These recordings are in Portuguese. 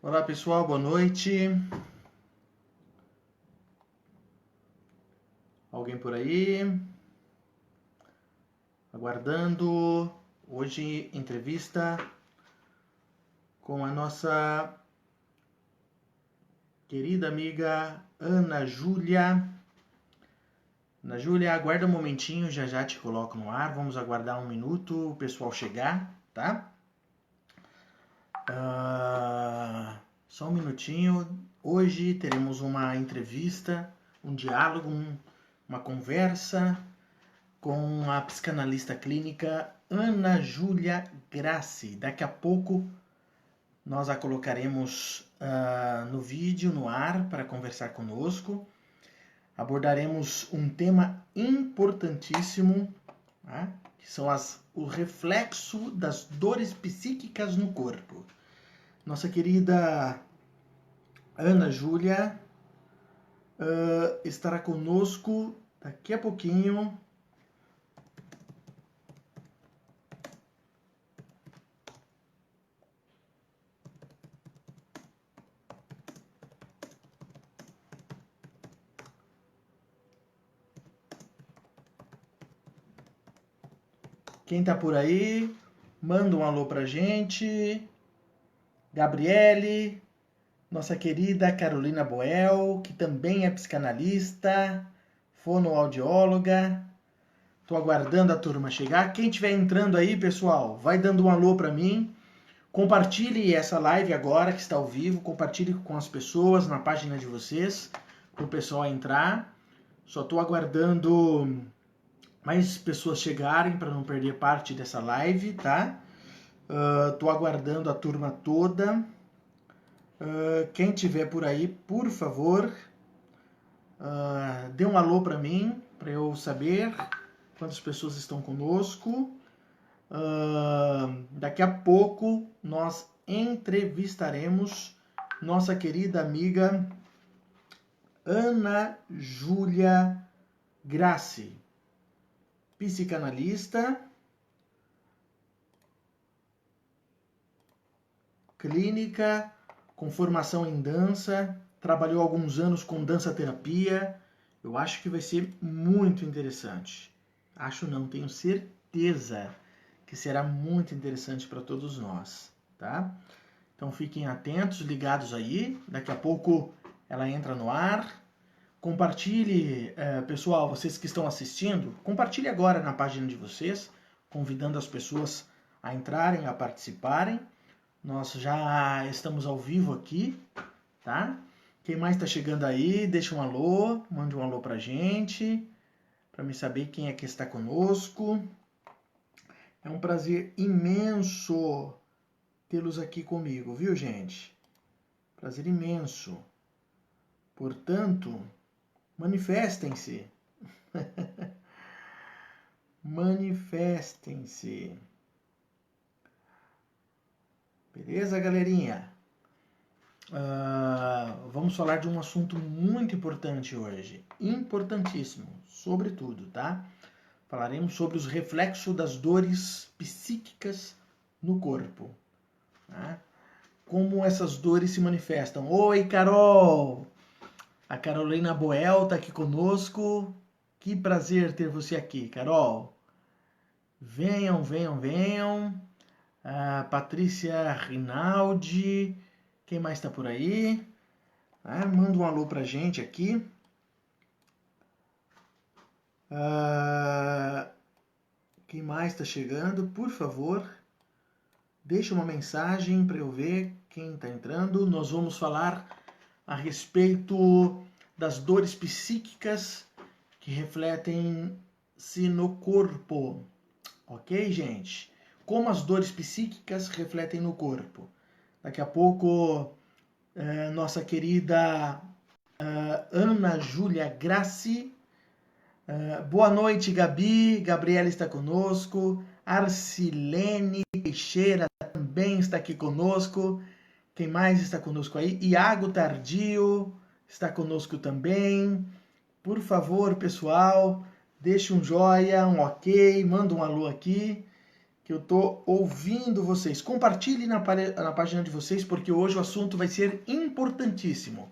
Olá pessoal, boa noite. Alguém por aí? Aguardando. Hoje entrevista com a nossa querida amiga Ana Júlia. Ana Júlia, aguarda um momentinho, já já te coloco no ar. Vamos aguardar um minuto o pessoal chegar, tá? Só um minutinho. Hoje teremos uma entrevista, um diálogo, uma conversa com a psicanalista clínica Ana Júlia Grassi. Daqui a pouco nós a colocaremos no vídeo, no ar, para conversar conosco. Abordaremos um tema importantíssimo, tá? Que são o reflexo das dores psíquicas no corpo. Nossa querida Ana Júlia estará conosco daqui a pouquinho. Quem tá por aí, manda um alô pra gente. Gabriele, nossa querida Carolina Boel, que também é psicanalista, fonoaudióloga. Tô aguardando a turma chegar. Quem estiver entrando aí, pessoal, vai dando um alô para mim. Compartilhe essa live agora que está ao vivo. Compartilhe com as pessoas na página de vocês, para o pessoal entrar. Só tô aguardando mais pessoas chegarem para não perder parte dessa live, tá? Tô aguardando a turma toda. Quem tiver por aí, por favor, dê um alô para mim, para eu saber quantas pessoas estão conosco. Daqui a pouco nós entrevistaremos nossa querida amiga Ana Júlia Grassi, psicanalista, clínica, com formação em dança, trabalhou alguns anos com dança-terapia. Eu acho que vai ser muito interessante. Acho não, tenho certeza que será muito interessante para todos nós, tá? Então fiquem atentos, ligados aí. Daqui a pouco ela entra no ar. Compartilhe, pessoal, vocês que estão assistindo, compartilhe agora na página de vocês, convidando as pessoas a entrarem, a participarem. Nós já estamos ao vivo aqui, tá? Quem mais está chegando aí, deixa um alô, mande um alô pra gente, para me saber quem é que está conosco. É um prazer imenso tê-los aqui comigo, viu, gente? Prazer imenso. Portanto, manifestem-se. Manifestem-se. Beleza, galerinha? Vamos falar de um assunto muito importante hoje. Importantíssimo, sobretudo, tá? Falaremos sobre os reflexos das dores psíquicas no corpo. Tá? Como essas dores se manifestam. Oi, Carol! A Carolina Boel está aqui conosco. Que prazer ter você aqui, Carol. Venham, venham, venham. A Patrícia Rinaldi. Quem mais está por aí? Manda um alô pra gente aqui. Quem mais está chegando? Por favor, deixa uma mensagem para eu ver quem está entrando. Nós vamos falar a respeito das dores psíquicas que refletem-se no corpo. Ok, gente? Como as dores psíquicas refletem no corpo. Daqui a pouco, nossa querida Ana Júlia Grassi. Boa noite, Gabi. Gabriela está conosco. Arcilene Teixeira também está aqui conosco. Quem mais está conosco aí? Iago Tardio está conosco também. Por favor, pessoal, deixe um joinha, um ok, manda um alô aqui. que eu tô ouvindo vocês. Compartilhe na página de vocês, porque hoje o assunto vai ser importantíssimo.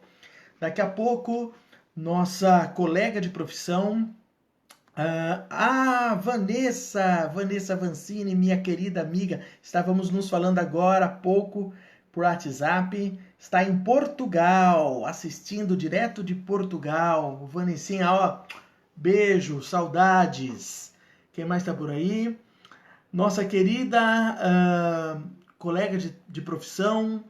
Daqui a pouco, nossa colega de profissão, Vanessa Vancini, minha querida amiga, estávamos nos falando agora há pouco por WhatsApp, está em Portugal, assistindo direto de Portugal. Vanessinha, ó, beijo, saudades. Quem mais está por aí? Nossa querida colega de profissão,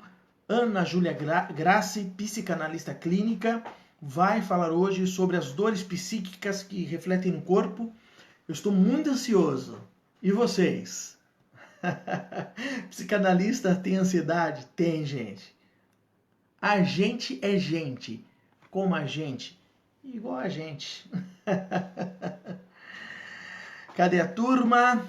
Ana Júlia Grassi, psicanalista clínica, vai falar hoje sobre as dores psíquicas que refletem no corpo. Eu estou muito ansioso. E vocês? Psicanalista tem ansiedade? Tem, gente. A gente é gente. Como a gente? Igual a gente. Cadê a turma?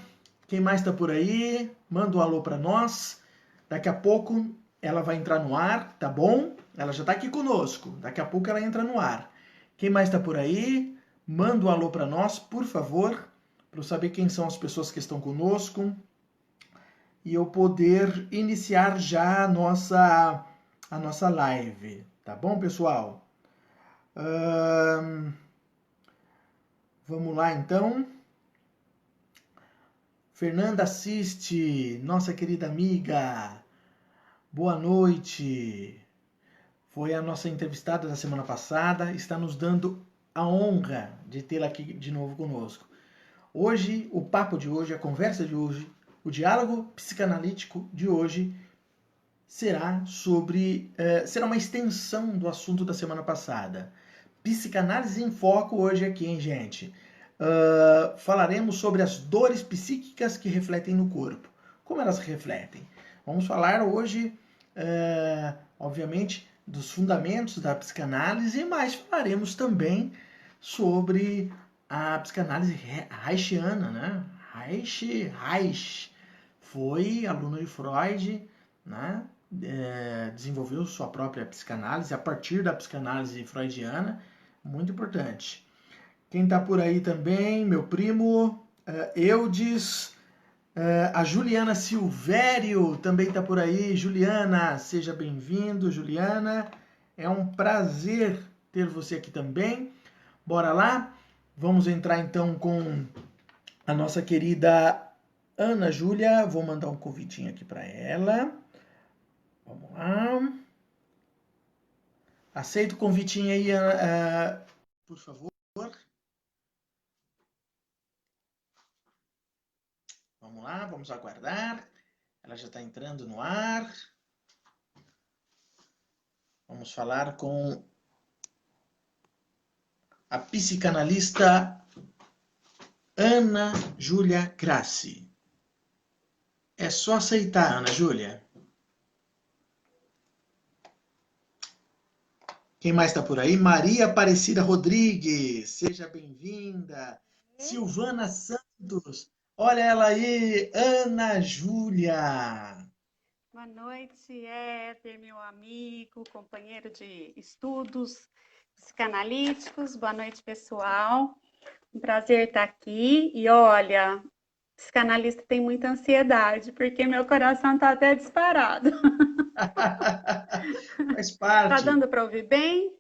Quem mais está por aí? Manda um alô para nós. Daqui a pouco ela vai entrar no ar, tá bom? Ela já está aqui conosco. Daqui a pouco ela entra no ar. Quem mais está por aí? Manda um alô para nós, por favor, para eu saber quem são as pessoas que estão conosco e eu poder iniciar já a nossa live. Tá bom, pessoal? Vamos lá, então. Fernanda assiste, nossa querida amiga. Boa noite. Foi a nossa entrevistada da semana passada, está nos dando a honra de tê-la aqui de novo conosco. Hoje, o papo de hoje, a conversa de hoje, o diálogo psicanalítico de hoje será uma extensão do assunto da semana passada. Psicanálise em foco hoje aqui, hein, gente? Falaremos sobre as dores psíquicas que refletem no corpo. Como elas refletem? Vamos falar hoje, obviamente, dos fundamentos da psicanálise, mas falaremos também sobre a psicanálise reichiana, né? Reich foi aluno de Freud, né? Desenvolveu sua própria psicanálise a partir da psicanálise freudiana, muito importante. Quem está por aí também, meu primo, Eudes, a Juliana Silvério também está por aí. Juliana, seja bem-vindo, Juliana. É um prazer ter você aqui também. Bora lá? Vamos entrar então com a nossa querida Ana Júlia. Vou mandar um convitinho aqui para ela. Vamos lá. Aceita o convitinho aí, por favor. Vamos lá, vamos aguardar. Ela já está entrando no ar. Vamos falar com a psicanalista Ana Júlia Grassi. É só aceitar, Ana Júlia. Quem mais está por aí? Maria Aparecida Rodrigues, seja bem-vinda. Silvana Santos, olha ela aí, Ana Júlia. Boa noite, Éder, meu amigo, companheiro de estudos psicanalíticos. Boa noite, pessoal. Um prazer estar aqui. E olha, psicanalista tem muita ansiedade, porque meu coração está até disparado. Faz parte. Tá dando para ouvir bem?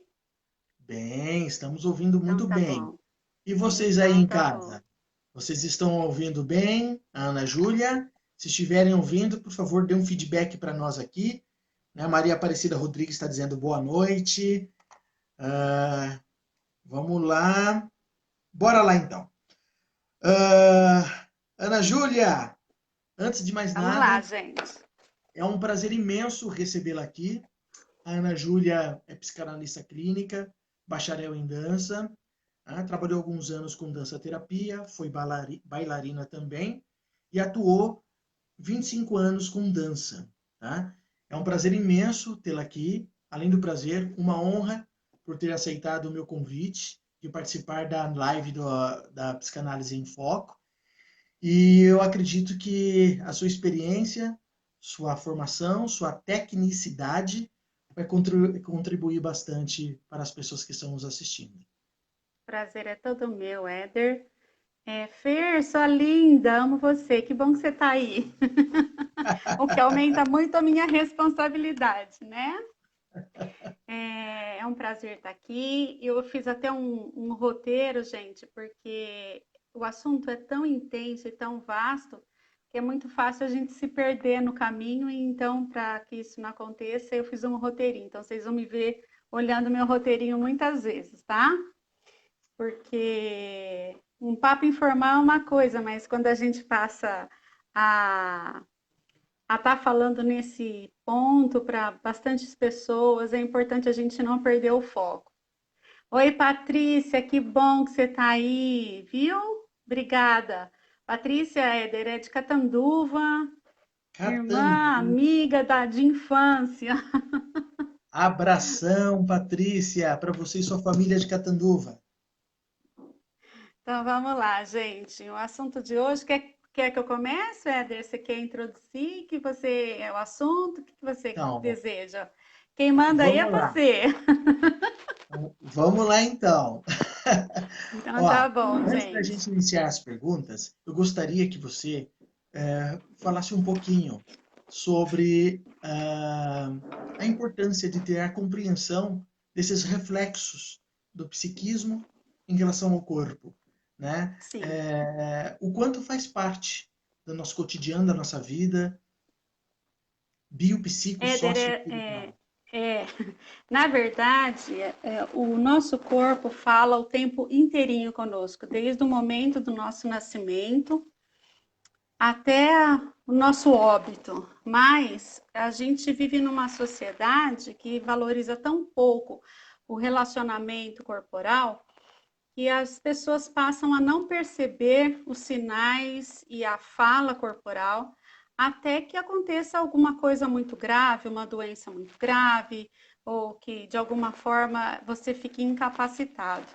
Bem, estamos ouvindo muito Então, tá bem. bom. E vocês aí Então, em tá casa? bom. Vocês estão ouvindo bem, a Ana Júlia? Se estiverem ouvindo, por favor, dê um feedback para nós aqui. A Maria Aparecida Rodrigues está dizendo boa noite. Vamos lá. Bora lá, então. Ana Júlia, antes de mais Vamos nada, lá, gente. é um prazer imenso recebê-la aqui. A Ana Júlia é psicanalista clínica, bacharel em dança, trabalhou alguns anos com dança-terapia, foi bailarina também e atuou 25 anos com dança. Tá? É um prazer imenso tê-la aqui. Além do prazer, uma honra por ter aceitado o meu convite de participar da live da Psicanálise em Foco. E eu acredito que a sua experiência, sua formação, sua tecnicidade vai contribuir bastante para as pessoas que estão nos assistindo. Prazer é todo meu, Éder. Fer, sua linda, amo você. Que bom que você está aí. O que aumenta muito a minha responsabilidade, né? É um prazer estar aqui. Eu fiz até um roteiro, gente, porque o assunto é tão intenso e tão vasto que é muito fácil a gente se perder no caminho. E então, para que isso não aconteça, eu fiz um roteirinho. Então, vocês vão me ver olhando meu roteirinho muitas vezes, tá? Porque um papo informal é uma coisa, mas quando a gente passa a estar falando nesse ponto para bastantes pessoas, é importante a gente não perder o foco. Oi, Patrícia, que bom que você está aí, viu? Obrigada. Patrícia Éder é de Catanduva, irmã, Catandu. amiga de infância. Abração, Patrícia, para você e sua família de Catanduva. Então vamos lá, gente. O assunto de hoje, quer que eu comece, Éder? Você quer introduzir? Que você é o assunto? O que você Então, deseja? Quem manda aí é vamos lá. você. Vamos lá, então. Então Ó, tá bom, antes da gente. gente iniciar as perguntas, eu gostaria que você falasse um pouquinho sobre a importância de ter a compreensão desses reflexos do psiquismo em relação ao corpo, né? Sim. O quanto faz parte do nosso cotidiano, da nossa vida, biopsico, Éder, socioespiritual. na verdade, o nosso corpo fala o tempo inteirinho conosco, desde o momento do nosso nascimento até o nosso óbito. Mas a gente vive numa sociedade que valoriza tão pouco o relacionamento corporal que as pessoas passam a não perceber os sinais e a fala corporal até que aconteça alguma coisa muito grave, uma doença muito grave, ou que de alguma forma você fique incapacitado.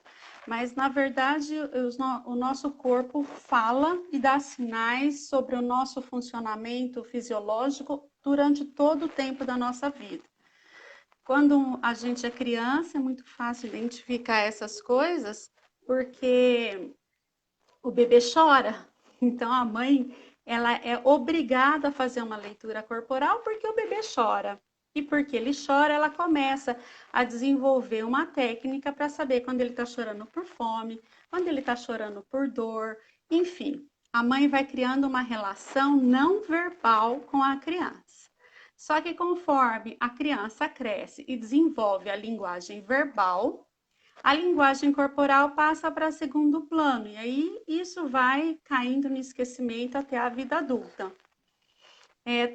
Mas na verdade, o nosso corpo fala e dá sinais sobre o nosso funcionamento fisiológico durante todo o tempo da nossa vida. Quando a gente é criança, é muito fácil identificar essas coisas, porque o bebê chora. Então a mãe, ela é obrigada a fazer uma leitura corporal porque o bebê chora. E porque ele chora, ela começa a desenvolver uma técnica para saber quando ele está chorando por fome, quando ele está chorando por dor, enfim. A mãe vai criando uma relação não verbal com a criança. Só que conforme a criança cresce e desenvolve a linguagem verbal, a linguagem corporal passa para segundo plano, e aí isso vai caindo no esquecimento até a vida adulta.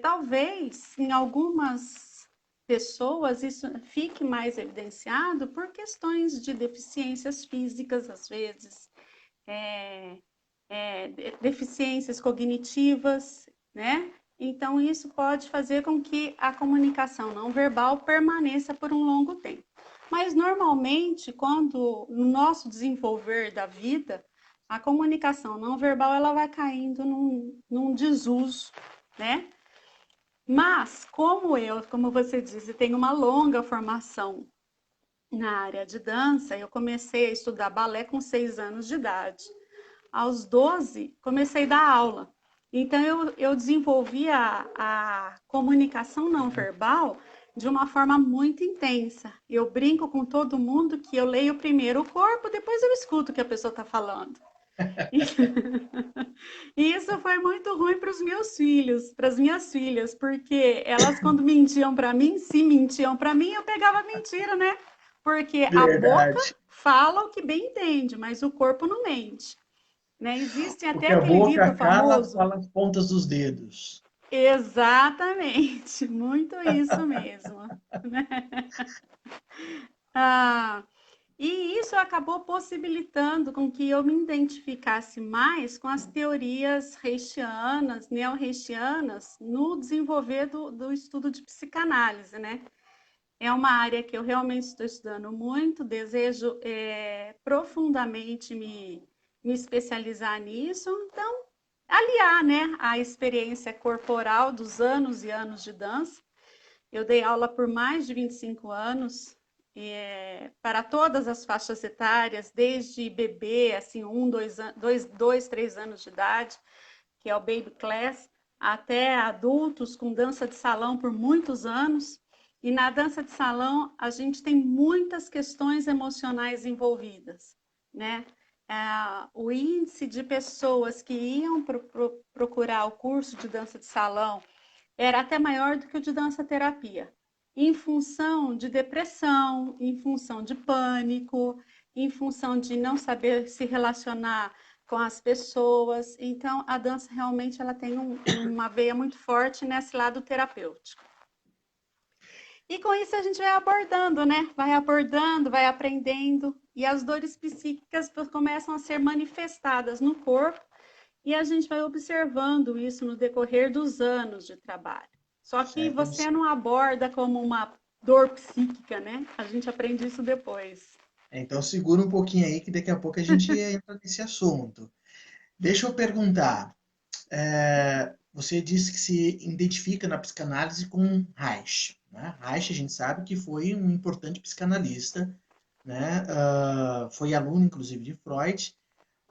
Talvez em algumas pessoas isso fique mais evidenciado por questões de deficiências físicas, às vezes, é, deficiências cognitivas, né? Então, isso pode fazer com que a comunicação não verbal permaneça por um longo tempo. Mas, normalmente, quando no nosso desenvolver da vida, a comunicação não verbal ela vai caindo num desuso, né? Mas, como você disse, tenho uma longa formação na área de dança, eu comecei a estudar balé com 6 anos de idade. Aos 12, comecei a dar aula. Então, eu desenvolvi a comunicação não verbal de uma forma muito intensa. Eu brinco com todo mundo que eu leio primeiro o corpo, depois eu escuto o que a pessoa está falando. E isso foi muito ruim para os meus filhos, para as minhas filhas, porque elas, quando mentiam para mim, se mentiam para mim, eu pegava mentira, né? Porque a boca Verdade. fala o que bem entende, mas o corpo não mente. Né? Existe O até que a aquele livro boca cala, famoso. fala as pontas dos dedos. Exatamente, muito isso mesmo. Né? Ah, e isso acabou possibilitando com que eu me identificasse mais com as teorias reichianas, neo-reichianas, no desenvolver do estudo de psicanálise, né? É uma área que eu realmente estou estudando muito, desejo profundamente me especializar nisso. Então, aliar, né, a experiência corporal dos anos e anos de dança. Eu dei aula por mais de 25 anos para todas as faixas etárias, desde bebê, assim, 3 anos de idade, que é o Baby Class, até adultos com dança de salão por muitos anos. E na dança de salão, a gente tem muitas questões emocionais envolvidas, né? O índice de pessoas que iam procurar o curso de dança de salão era até maior do que o de dança terapia, em função de depressão, em função de pânico, em função de não saber se relacionar com as pessoas. Então, a dança realmente ela tem uma veia muito forte nesse lado terapêutico. E com isso a gente vai abordando, né? Vai abordando, vai aprendendo, e as dores psíquicas começam a ser manifestadas no corpo, e a gente vai observando isso no decorrer dos anos de trabalho. Só que você não aborda como uma dor psíquica, né? A gente aprende isso depois. Então segura um pouquinho aí que daqui a pouco a gente entra nesse assunto. Deixa eu perguntar. Você disse que se identifica na psicanálise com Reich, né? Reich, a gente sabe que foi um importante psicanalista, né? Foi aluno, inclusive, de Freud,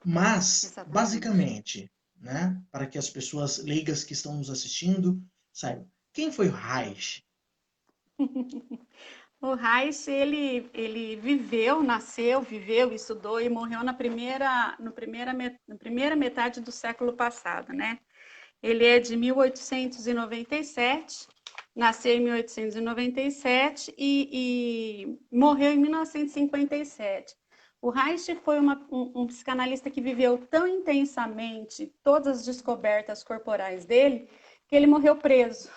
mas, Exatamente. basicamente, né? Para que as pessoas leigas que estão nos assistindo saibam, quem foi o Reich? O Reich, ele viveu, estudou e morreu na primeira metade do século passado, né? Ele é de 1897, nasceu em 1897 e morreu em 1957. O Reich foi um psicanalista que viveu tão intensamente todas as descobertas corporais dele, que ele morreu preso.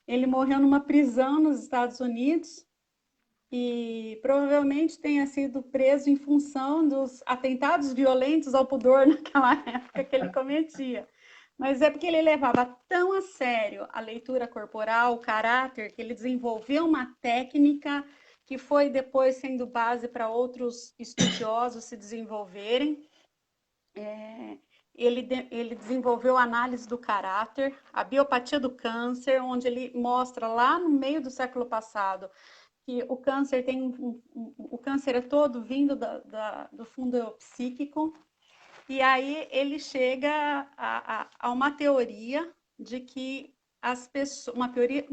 Ele morreu numa prisão nos Estados Unidos e provavelmente tenha sido preso em função dos atentados violentos ao pudor naquela época que ele cometia. Mas é porque ele levava tão a sério a leitura corporal, o caráter, que ele desenvolveu uma técnica que foi depois sendo base para outros estudiosos se desenvolverem. Ele desenvolveu a análise do caráter, a biopatia do câncer, onde ele mostra lá no meio do século passado que o câncer o câncer é todo vindo do fundo psíquico. E aí ele chega a uma teoria de que as pessoas, uma teoria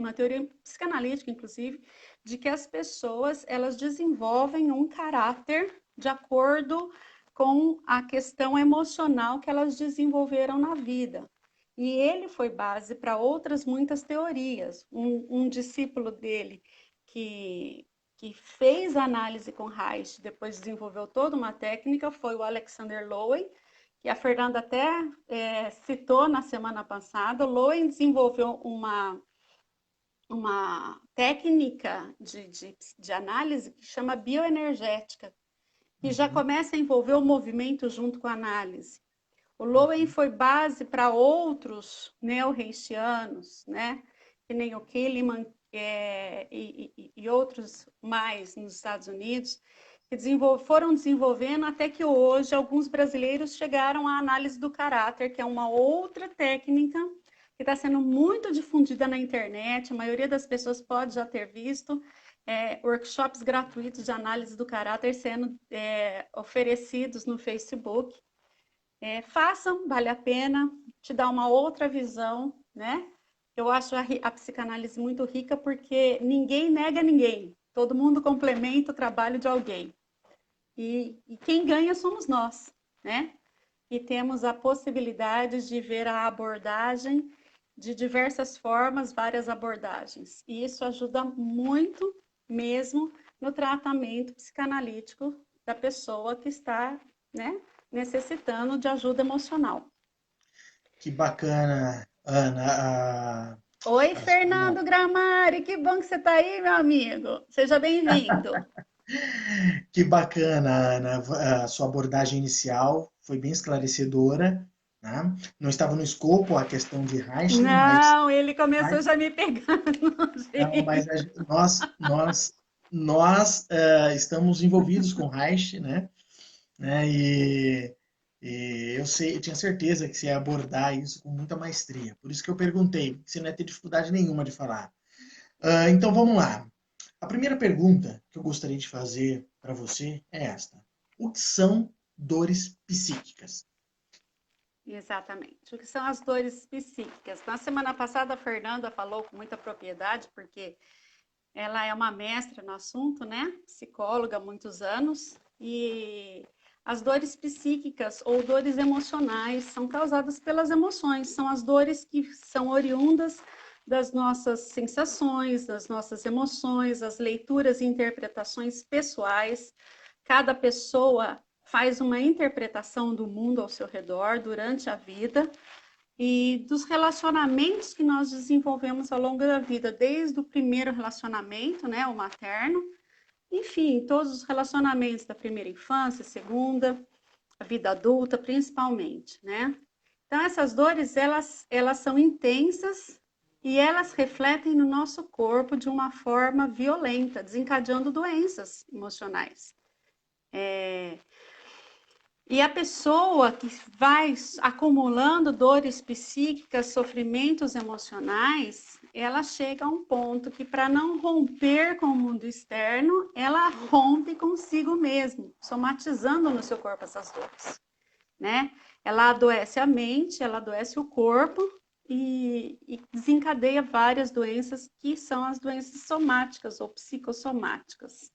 psicanalítica, inclusive, de que as pessoas elas desenvolvem um caráter de acordo com a questão emocional que elas desenvolveram na vida. E ele foi base para outras muitas teorias. Um discípulo dele que fez análise com Reich, depois desenvolveu toda uma técnica, foi o Alexander Lowen, que a Fernanda até citou na semana passada. O Lowen desenvolveu uma técnica de análise que chama bioenergética, que já começa a envolver o movimento junto com a análise. O Lowen foi base para outros neo-reichianos, né? Que nem o Kiliman e outros mais nos Estados Unidos, que foram desenvolvendo até que hoje alguns brasileiros chegaram à análise do caráter, que é uma outra técnica que está sendo muito difundida na internet. A maioria das pessoas pode já ter visto workshops gratuitos de análise do caráter sendo oferecidos no Facebook. Façam, vale a pena, te dá uma outra visão, né? Eu acho a psicanálise muito rica porque ninguém nega ninguém, todo mundo complementa o trabalho de alguém. E quem ganha somos nós, né? E temos a possibilidade de ver a abordagem de diversas formas, várias abordagens. E isso ajuda muito mesmo no tratamento psicanalítico da pessoa que está, né, necessitando de ajuda emocional. Que bacana, Ana. Oi, Fernando Gramari, que bom que você está aí, meu amigo. Seja bem-vindo. Que bacana, Ana. A sua abordagem inicial foi bem esclarecedora, né? Não estava no escopo a questão de Reich, Não, ele começou já me pegando. não, mas nós estamos envolvidos com Reich, né? E eu tinha certeza que você ia abordar isso com muita maestria. Por isso que eu perguntei, você não ia ter dificuldade nenhuma de falar. Então vamos lá. A primeira pergunta que eu gostaria de fazer para você é esta: o que são dores psíquicas? Exatamente. O que são as dores psíquicas? Na semana passada, a Fernanda falou com muita propriedade, porque ela é uma mestra no assunto, né? Psicóloga há muitos anos. E as dores psíquicas ou dores emocionais são causadas pelas emoções. São as dores que são oriundas das nossas sensações, das nossas emoções, as leituras e interpretações pessoais. Cada pessoa faz uma interpretação do mundo ao seu redor durante a vida e dos relacionamentos que nós desenvolvemos ao longo da vida, desde o primeiro relacionamento, né, o materno, enfim, todos os relacionamentos da primeira infância, segunda, a vida adulta, principalmente, né? Então, essas dores, elas são intensas e elas refletem no nosso corpo de uma forma violenta, desencadeando doenças emocionais. E a pessoa que vai acumulando dores psíquicas, sofrimentos emocionais, ela chega a um ponto que, para não romper com o mundo externo, ela rompe consigo mesmo, somatizando no seu corpo essas dores, né? Ela adoece a mente, ela adoece o corpo e desencadeia várias doenças que são as doenças somáticas ou psicossomáticas.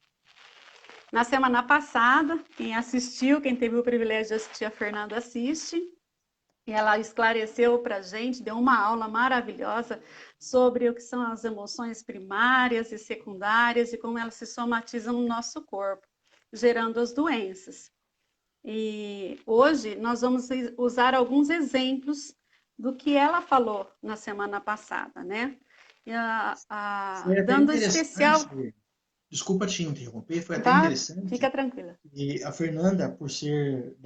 Na semana passada, quem assistiu, quem teve o privilégio de assistir, a Fernanda assiste, e ela esclareceu para a gente, deu uma aula maravilhosa sobre o que são as emoções primárias e secundárias e como elas se somatizam no nosso corpo, gerando as doenças. E hoje nós vamos usar alguns exemplos do que ela falou na semana passada, né? Foi até Dando especial. interessante, desculpa te interromper, foi até Vá, interessante fica tranquila. e a Fernanda, por ser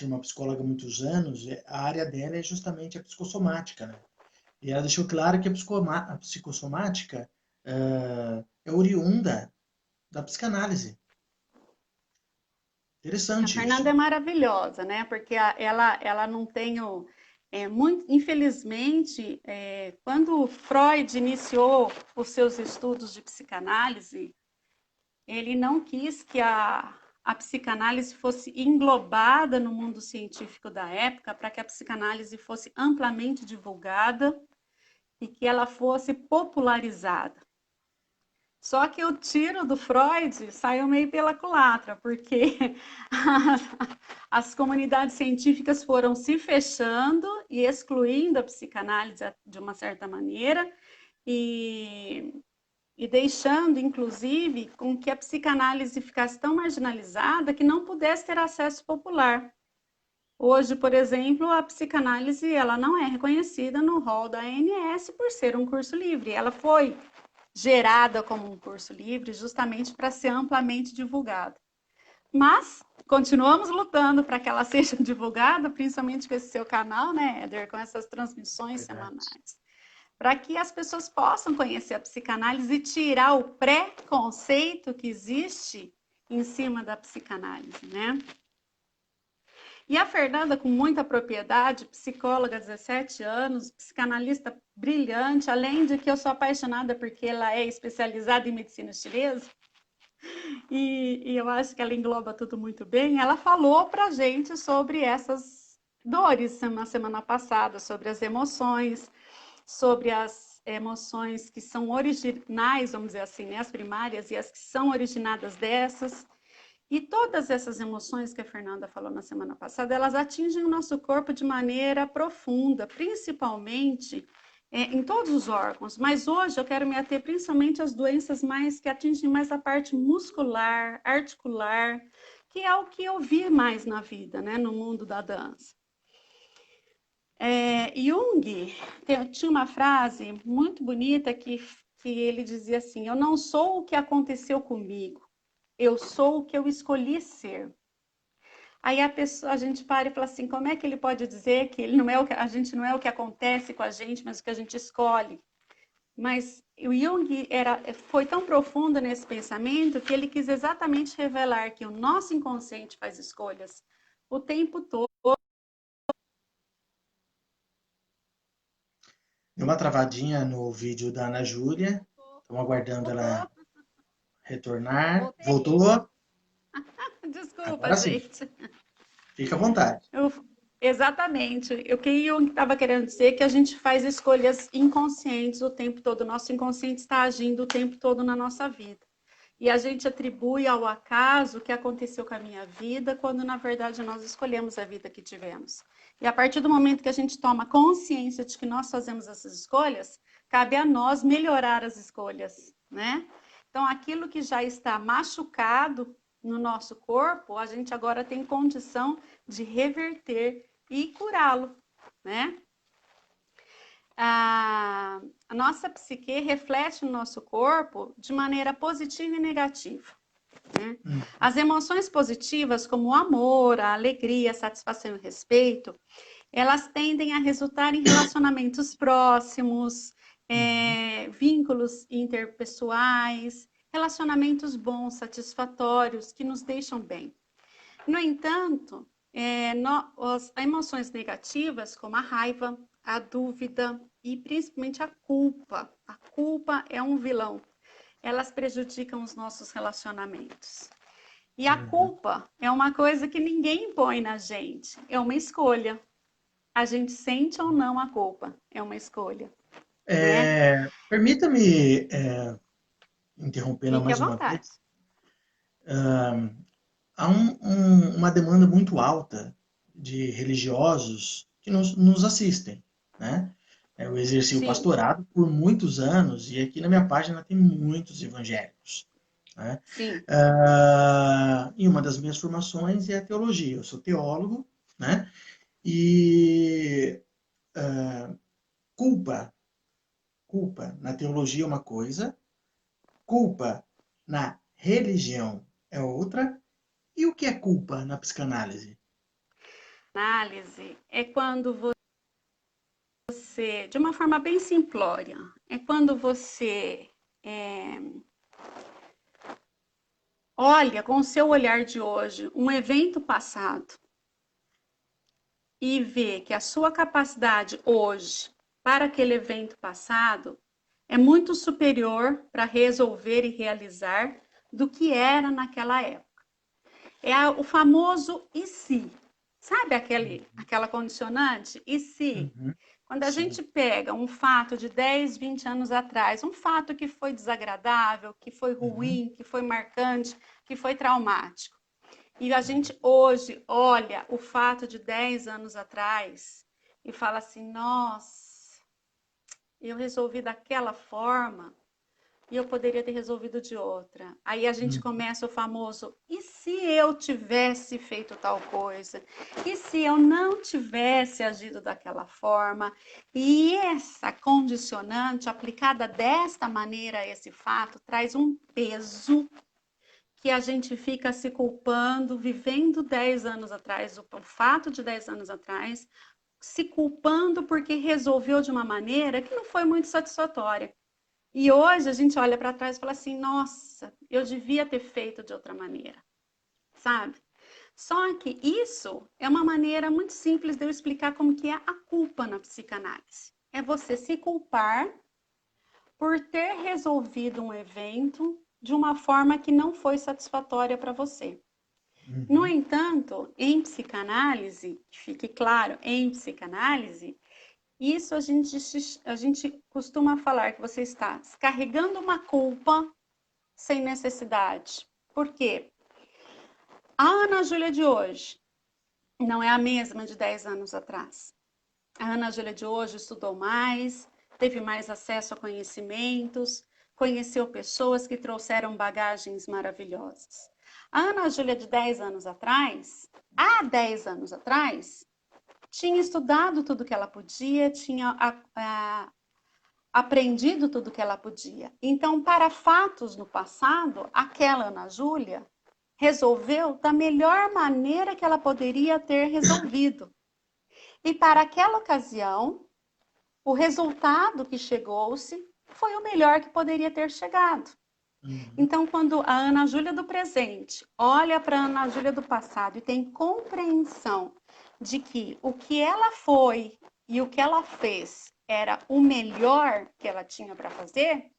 uma psicóloga há muitos anos, a área dela é justamente a psicossomática, né? E ela deixou claro que a psicossomática é oriunda da psicanálise. A Interessante Fernanda é isso. maravilhosa, né? Porque ela não tem muito, infelizmente, quando Freud iniciou os seus estudos de psicanálise, ele não quis que a psicanálise fosse englobada no mundo científico da época, para que a psicanálise fosse amplamente divulgada e que ela fosse popularizada. Só que o tiro do Freud saiu meio pela culatra, porque as comunidades científicas foram se fechando e excluindo a psicanálise de uma certa maneira e deixando, inclusive, com que a psicanálise ficasse tão marginalizada que não pudesse ter acesso popular. Hoje, por exemplo, a psicanálise ela não é reconhecida no rol da ANS por ser um curso livre. Ela foi gerada como um curso livre justamente para ser amplamente divulgada. Mas continuamos lutando para que ela seja divulgada, principalmente com esse seu canal, né, Éder, com essas transmissões Verdade. semanais, para que as pessoas possam conhecer a psicanálise e tirar o preconceito que existe em cima da psicanálise, né? E a Fernanda, com muita propriedade, psicóloga, 17 anos, psicanalista brilhante, além de que eu sou apaixonada porque ela é especializada em medicina chinesa, e eu acho que ela engloba tudo muito bem. Ela falou para a gente sobre essas dores na semana passada, sobre as emoções, sobre as emoções que são originais, vamos dizer assim, né, as primárias e as que são originadas dessas. E todas essas emoções que a Fernanda falou na semana passada, elas atingem o nosso corpo de maneira profunda, principalmente em todos os órgãos. Mas hoje eu quero me ater principalmente às doenças mais que atingem mais a parte muscular, articular, que é o que eu vi mais na vida, né, no mundo da dança. Jung tinha uma frase muito bonita que ele dizia assim: eu não sou o que aconteceu comigo, eu sou o que eu escolhi ser. Aí a gente para e fala assim, como é que ele pode dizer que ele não é a gente não é o que acontece com a gente, mas o que a gente escolhe? Mas o Jung foi tão profundo nesse pensamento que ele quis exatamente revelar que o nosso inconsciente faz escolhas o tempo todo. Deu uma travadinha no vídeo da Ana Júlia. Estamos aguardando ela Voltou. Retornar. Voltei. Voltou? Desculpa, Agora sim. gente. Fica à vontade. Eu- exatamente. O que eu estava querendo dizer é que a gente faz escolhas inconscientes o tempo todo. O nosso inconsciente está agindo o tempo todo na nossa vida. E a gente atribui ao acaso o que aconteceu com a minha vida, quando na verdade nós escolhemos a vida que tivemos. E a partir do momento que a gente toma consciência de que nós fazemos essas escolhas, cabe a nós melhorar as escolhas, né? Então, aquilo que já está machucado no nosso corpo, a gente agora tem condição de reverter e curá-lo, né? A nossa psique reflete no nosso corpo de maneira positiva e negativa, né? As emoções positivas, como o amor, a alegria, a satisfação e o respeito, elas tendem a resultar em relacionamentos próximos, vínculos interpessoais, relacionamentos bons, satisfatórios, que nos deixam bem. No entanto, as emoções negativas, como a raiva, a dúvida e principalmente a culpa. A culpa é um vilão. Elas prejudicam os nossos relacionamentos. E a culpa é uma coisa que ninguém impõe na gente, é uma escolha. A gente sente ou não a culpa, é uma escolha, né? Permita-me interrompê-la Fique à mais uma vontade. vez. Há uma demanda muito alta de religiosos que nos assistem, né? Eu exerci o Sim, pastorado por muitos anos e aqui na minha página tem muitos evangélicos, né? sim. E uma das minhas formações é a teologia. Eu sou teólogo, né? E culpa, culpa na teologia é uma coisa, culpa na religião é outra. E o que é culpa na psicanálise? Análise é quando você, de uma forma bem simplória, é quando você olha com o seu olhar de hoje um evento passado e vê que a sua capacidade hoje para aquele evento passado é muito superior para resolver e realizar do que era naquela época. É o famoso e se. Sabe aquela condicionante? E se? Uhum, Quando a sim. gente pega um fato de 10, 20 anos atrás, um fato que foi desagradável, que foi Uhum, ruim, que foi marcante, que foi traumático, e a gente hoje olha o fato de 10 anos atrás e fala assim: nossa, eu resolvi daquela forma e eu poderia ter resolvido de outra. Aí a gente uhum, começa o famoso: e se eu tivesse feito tal coisa? E se eu não tivesse agido daquela forma? E essa condicionante aplicada desta maneira a esse fato traz um peso que a gente fica se culpando, vivendo 10 anos atrás, o fato de 10 anos atrás, se culpando porque resolveu de uma maneira que não foi muito satisfatória. E hoje a gente olha para trás e fala assim: nossa, eu devia ter feito de outra maneira, sabe? Só que isso é uma maneira muito simples de eu explicar como que é a culpa na psicanálise. É você se culpar por ter resolvido um evento de uma forma que não foi satisfatória para você. No uhum, entanto, em psicanálise, que fique claro, em psicanálise, isso a gente costuma falar que você está carregando uma culpa sem necessidade. Por quê? A Ana Júlia de hoje não é a mesma de 10 anos atrás. A Ana Júlia de hoje estudou mais, teve mais acesso a conhecimentos, conheceu pessoas que trouxeram bagagens maravilhosas. A Ana Júlia de 10 anos atrás, há 10 anos atrás, tinha estudado tudo que ela podia, tinha aprendido tudo que ela podia. Então, para fatos no passado, aquela Ana Júlia resolveu da melhor maneira que ela poderia ter resolvido. E para aquela ocasião, o resultado que chegou-se foi o melhor que poderia ter chegado. uhum. Então, quando a Ana Júlia do presente olha para a Ana Júlia do passado e tem compreensão de que o que ela foi e o que ela fez era o melhor que ela tinha para fazer,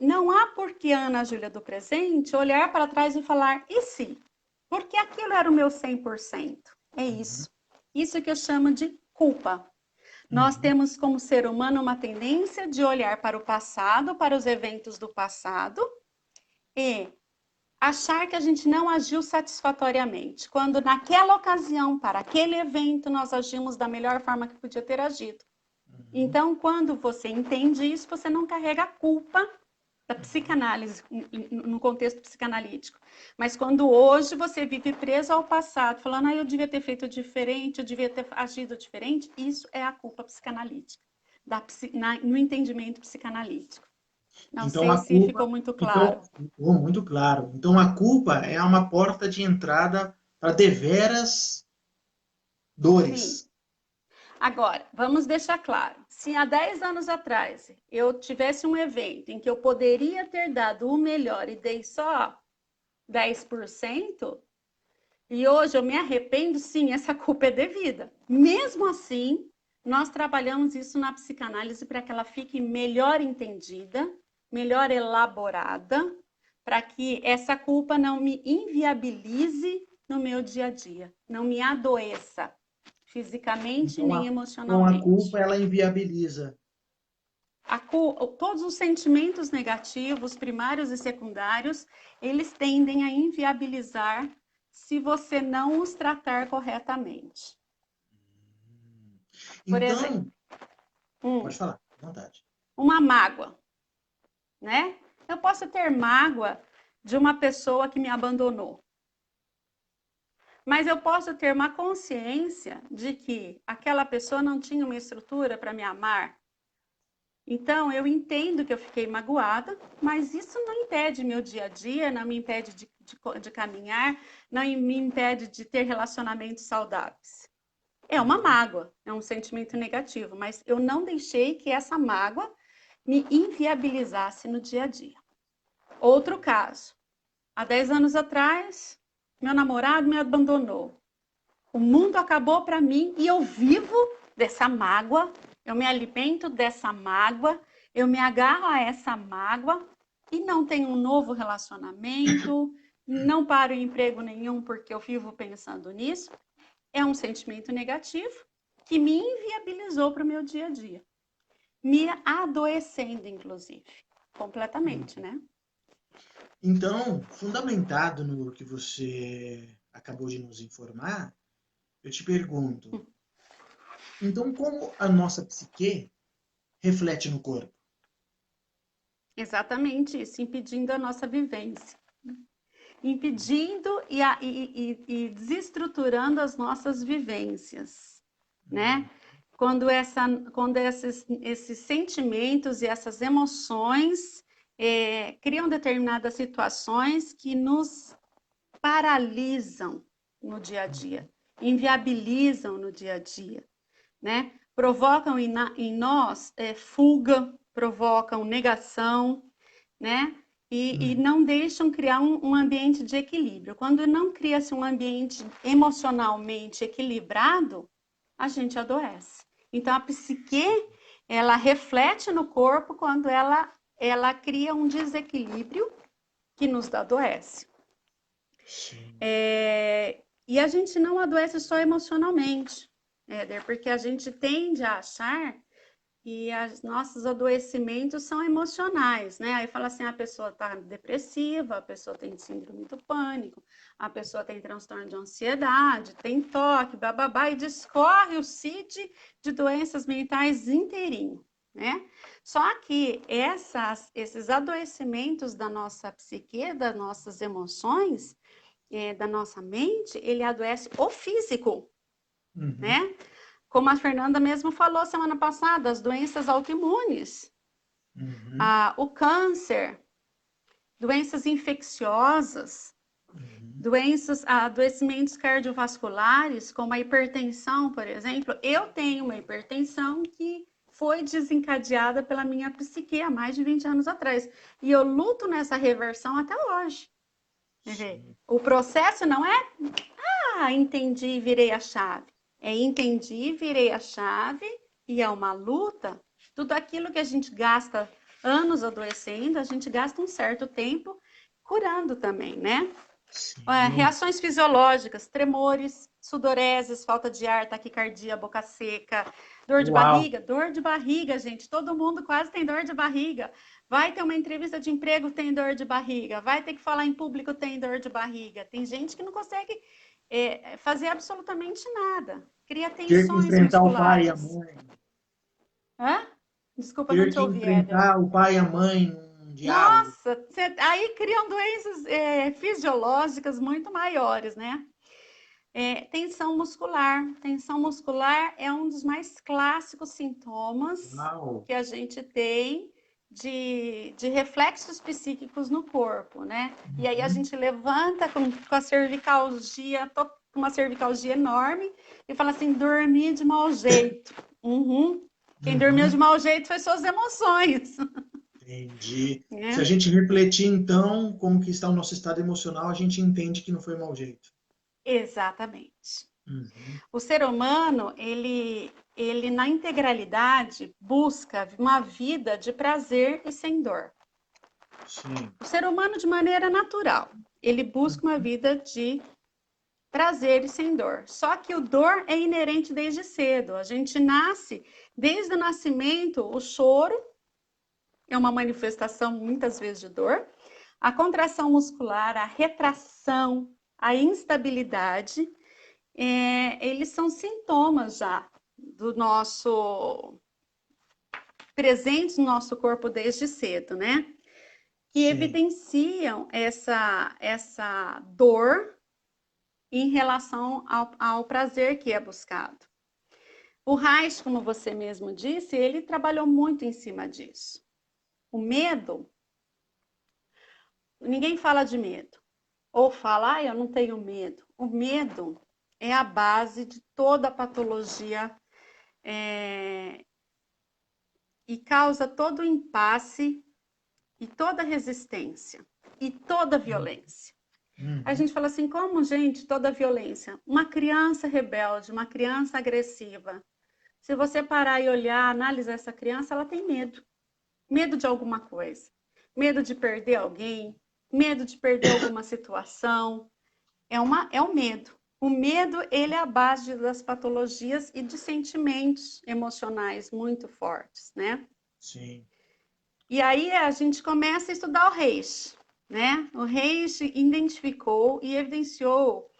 não há por que a Ana Júlia do presente olhar para trás e falar, e se? Porque aquilo era o meu 100%. É Uhum. isso. Isso que eu chamo de culpa. Nós Uhum. temos como ser humano uma tendência de olhar para o passado, para os eventos do passado e achar que a gente não agiu satisfatoriamente, quando naquela ocasião, para aquele evento, nós agimos da melhor forma que podia ter agido. Uhum. Então, quando você entende isso, você não carrega a culpa da Uhum. psicanálise, no contexto psicanalítico. Mas quando hoje você vive preso ao passado, falando, eu devia ter feito diferente, eu devia ter agido diferente, isso é a culpa psicanalítica, no entendimento psicanalítico. Não Então sei a se ficou culpa, muito então, claro. ficou muito claro. Então a culpa é uma porta de entrada para deveras Sim. dores. Agora, vamos deixar claro: se há 10 anos atrás eu tivesse um evento em que eu poderia ter dado o melhor e dei só 10%, e hoje eu me arrependo, sim, essa culpa é devida. Mesmo assim, nós trabalhamos isso na psicanálise para que ela fique melhor entendida, melhor elaborada, para que essa culpa não me inviabilize no meu dia a dia, não me adoeça fisicamente Então nem a emocionalmente. culpa ela inviabiliza. Todos os sentimentos negativos, primários e secundários, eles tendem a inviabilizar se você não os tratar corretamente. Por exemplo, Então, pode falar, à vontade. uma mágoa, né? Eu posso ter mágoa de uma pessoa que me abandonou, mas eu posso ter uma consciência de que aquela pessoa não tinha uma estrutura para me amar. Então, eu entendo que eu fiquei magoada, mas isso não impede meu dia a dia, não me impede de caminhar, não me impede de ter relacionamentos saudáveis. É uma Uhum. mágoa, é um sentimento negativo, mas eu não deixei que essa mágoa me inviabilizasse no dia a dia. Outro caso, há 10 anos atrás, meu namorado me abandonou. O mundo acabou para mim e eu vivo dessa mágoa, eu me alimento dessa mágoa, eu me agarro a essa mágoa e não tenho um novo relacionamento, não paro em emprego nenhum porque eu vivo pensando nisso. É um sentimento negativo que me inviabilizou para o meu dia a dia, me adoecendo, inclusive, completamente, né? Então, fundamentado no que você acabou de nos informar, eu te pergunto, então como a nossa psique reflete no corpo? Exatamente isso, impedindo a nossa vivência, impedindo e desestruturando as nossas vivências, né? Quando esses sentimentos e essas emoções criam determinadas situações que nos paralisam no dia a dia, inviabilizam no dia a dia, né? Provocam em nós fuga, provocam negação, né? E Hum, não deixam criar um ambiente de equilíbrio. Quando não cria-se um ambiente emocionalmente equilibrado, a gente adoece. Então, a psique, ela reflete no corpo quando ela cria um desequilíbrio que nos adoece. sim. E a gente não adoece só emocionalmente, Éder, porque a gente tende a achar que os nossos adoecimentos são emocionais, né? Aí fala assim, a pessoa está depressiva, a pessoa tem síndrome do pânico, a pessoa tem transtorno de ansiedade, tem toque, bababá, e discorre o CID de doenças mentais inteirinho, né? Só que esses adoecimentos da nossa psique, das nossas emoções, da nossa mente, ele adoece o físico, Uhum. né? Como a Fernanda mesmo falou semana passada, as doenças autoimunes, Uhum. o câncer, doenças infecciosas, Uhum. adoecimentos cardiovasculares, como a hipertensão, por exemplo. Eu tenho uma hipertensão que foi desencadeada pela minha psique há mais de 20 anos atrás. E eu luto nessa reversão até hoje. Sim. O processo não é, entendi e virei a chave. É entendi, virei a chave e é uma luta. Tudo aquilo que a gente gasta anos adoecendo, a gente gasta um certo tempo curando também, né? Sim. Reações fisiológicas, tremores, sudoreses, falta de ar, taquicardia, boca seca, Uau. dor de barriga, gente, todo mundo quase tem dor de barriga. Vai ter uma entrevista de emprego, tem dor de barriga. Vai ter que falar em público, tem dor de barriga. Tem gente que não consegue fazer absolutamente nada. Cria Ter que tensões enfrentar o pai e a musculares. mãe. Hã? Desculpa, não Ter te que ouvi, Éder. enfrentar o pai e a mãe num diálogo. Nossa, aí criam doenças fisiológicas muito maiores, né? Tensão muscular. Tensão muscular é um dos mais clássicos sintomas Uau. que a gente tem de reflexos psíquicos no corpo, né? E aí a Uhum. gente levanta com a cervicalgia, uma cervicalgia enorme, e fala assim: dormi de mau jeito. Uhum. Quem dormiu de Uhum. mau jeito foi suas emoções. Entendi. Se a Né? gente refletir, então, como que está o nosso estado emocional, a gente entende que não foi mau jeito. Exatamente. Uhum. O ser humano, ele na integralidade busca uma vida de prazer e sem dor. Sim. O ser humano, de maneira natural, ele busca uma vida de prazer e sem dor. Só que o dor é inerente desde cedo. A gente nasce, desde o nascimento, o choro é uma manifestação muitas vezes de dor. A contração muscular, a retração, a instabilidade, eles são sintomas já do nosso presentes no nosso corpo desde cedo, né? Que Sim. evidenciam essa dor em relação ao prazer que é buscado. O Reich, como você mesmo disse, ele trabalhou muito em cima disso. O medo, ninguém fala de medo. Ou fala, eu não tenho medo. O medo é a base de toda a patologia e causa todo o impasse e toda resistência e toda violência. A Uhum. gente fala assim, como, gente, toda violência? Uma criança rebelde, uma criança agressiva. Se você parar e olhar, analisar essa criança, ela tem medo. Medo de alguma coisa. Medo de perder alguém, medo de perder alguma situação. É o medo. O medo, ele é a base das patologias e de sentimentos emocionais muito fortes, né? Sim. E aí a gente começa a estudar o Reich, né? O Reich identificou e evidenciou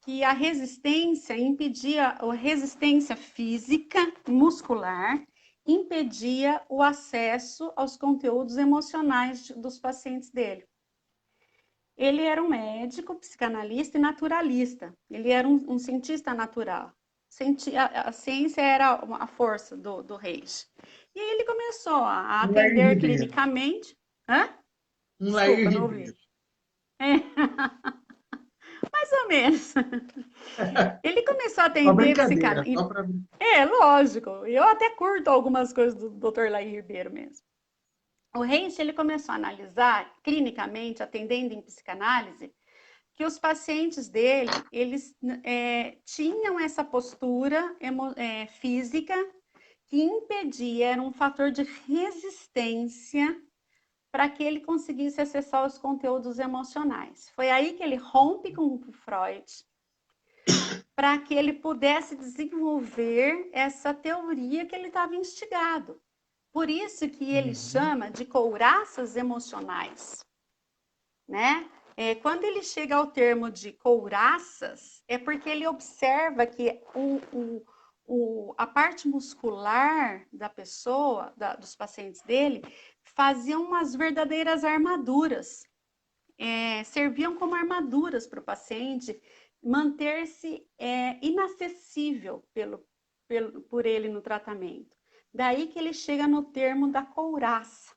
que a resistência impedia, a resistência física, muscular, impedia o acesso aos conteúdos emocionais dos pacientes dele. Ele era um médico, psicanalista e naturalista. Ele era um cientista natural. A ciência era a força do Reich. E aí ele começou a Um Lair atender Ribeiro. clinicamente. Hã? Um Lair Desculpa, não ouvi. Ribeiro. Mais ou menos. Ele começou a Uma atender brincadeira, psicanalista. só para. Lógico. Eu até curto algumas coisas do Dr. Lair Ribeiro mesmo. O Reich, ele começou a analisar clinicamente, atendendo em psicanálise, que os pacientes dele, eles tinham essa postura física que impedia, era um fator de resistência para que ele conseguisse acessar os conteúdos emocionais. Foi aí que ele rompe com o Freud, para que ele pudesse desenvolver essa teoria que ele estava instigado. Por isso que ele Uhum. chama de couraças emocionais, né? Quando ele chega ao termo de couraças, é porque ele observa que a parte muscular da pessoa, dos pacientes dele, faziam umas verdadeiras armaduras, serviam como armaduras para o paciente manter-se inacessível por ele no tratamento. Daí que ele chega no termo da couraça.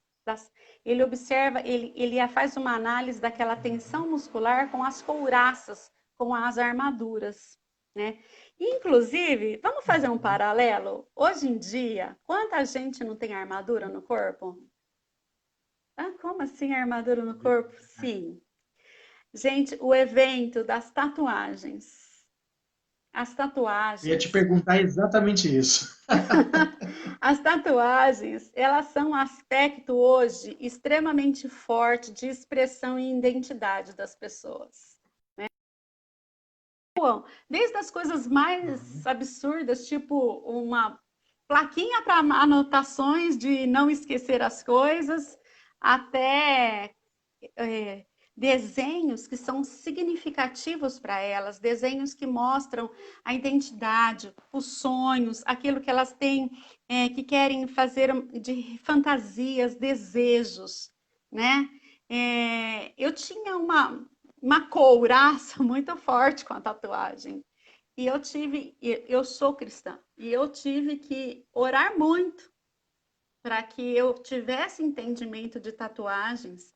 Ele observa, ele faz uma análise daquela tensão muscular com as couraças, com as armaduras, né? Inclusive, vamos fazer um Uhum. paralelo? Hoje em dia, quanta gente não tem armadura no corpo? Ah, como assim armadura no corpo? Sim. Gente, o evento das tatuagens. As Eu ia te tatuagens. perguntar exatamente isso. As tatuagens, elas são um aspecto hoje extremamente forte de expressão e identidade das pessoas. Bom, desde as coisas mais Uhum. absurdas, tipo uma plaquinha para anotações de não esquecer as coisas, até é, desenhos que são significativos para elas, desenhos que mostram a identidade, os sonhos, aquilo que elas têm, que querem fazer de fantasias, desejos, né? Eu tinha uma couraça muito forte com a tatuagem. E eu sou cristã, e eu tive que orar muito para que eu tivesse entendimento de tatuagens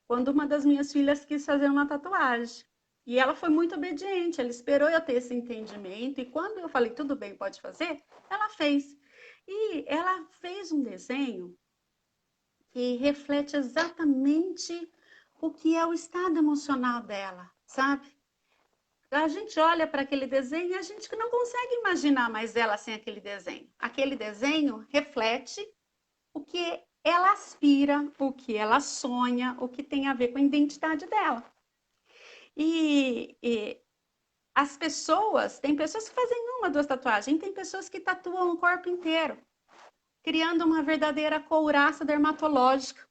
quando uma das minhas filhas quis fazer uma tatuagem. E ela foi muito obediente, ela esperou eu ter esse entendimento, e quando eu falei, tudo bem, pode fazer, ela fez. E ela fez um desenho que reflete exatamente o que é o estado emocional dela, sabe? A gente olha para aquele desenho e a gente não consegue imaginar mais ela sem aquele desenho. Aquele desenho reflete o que ela aspira, o que ela sonha, o que tem a ver com a identidade dela. E as pessoas, tem pessoas que fazem uma, duas tatuagens, tem pessoas que tatuam o corpo inteiro, criando uma verdadeira couraça dermatológica.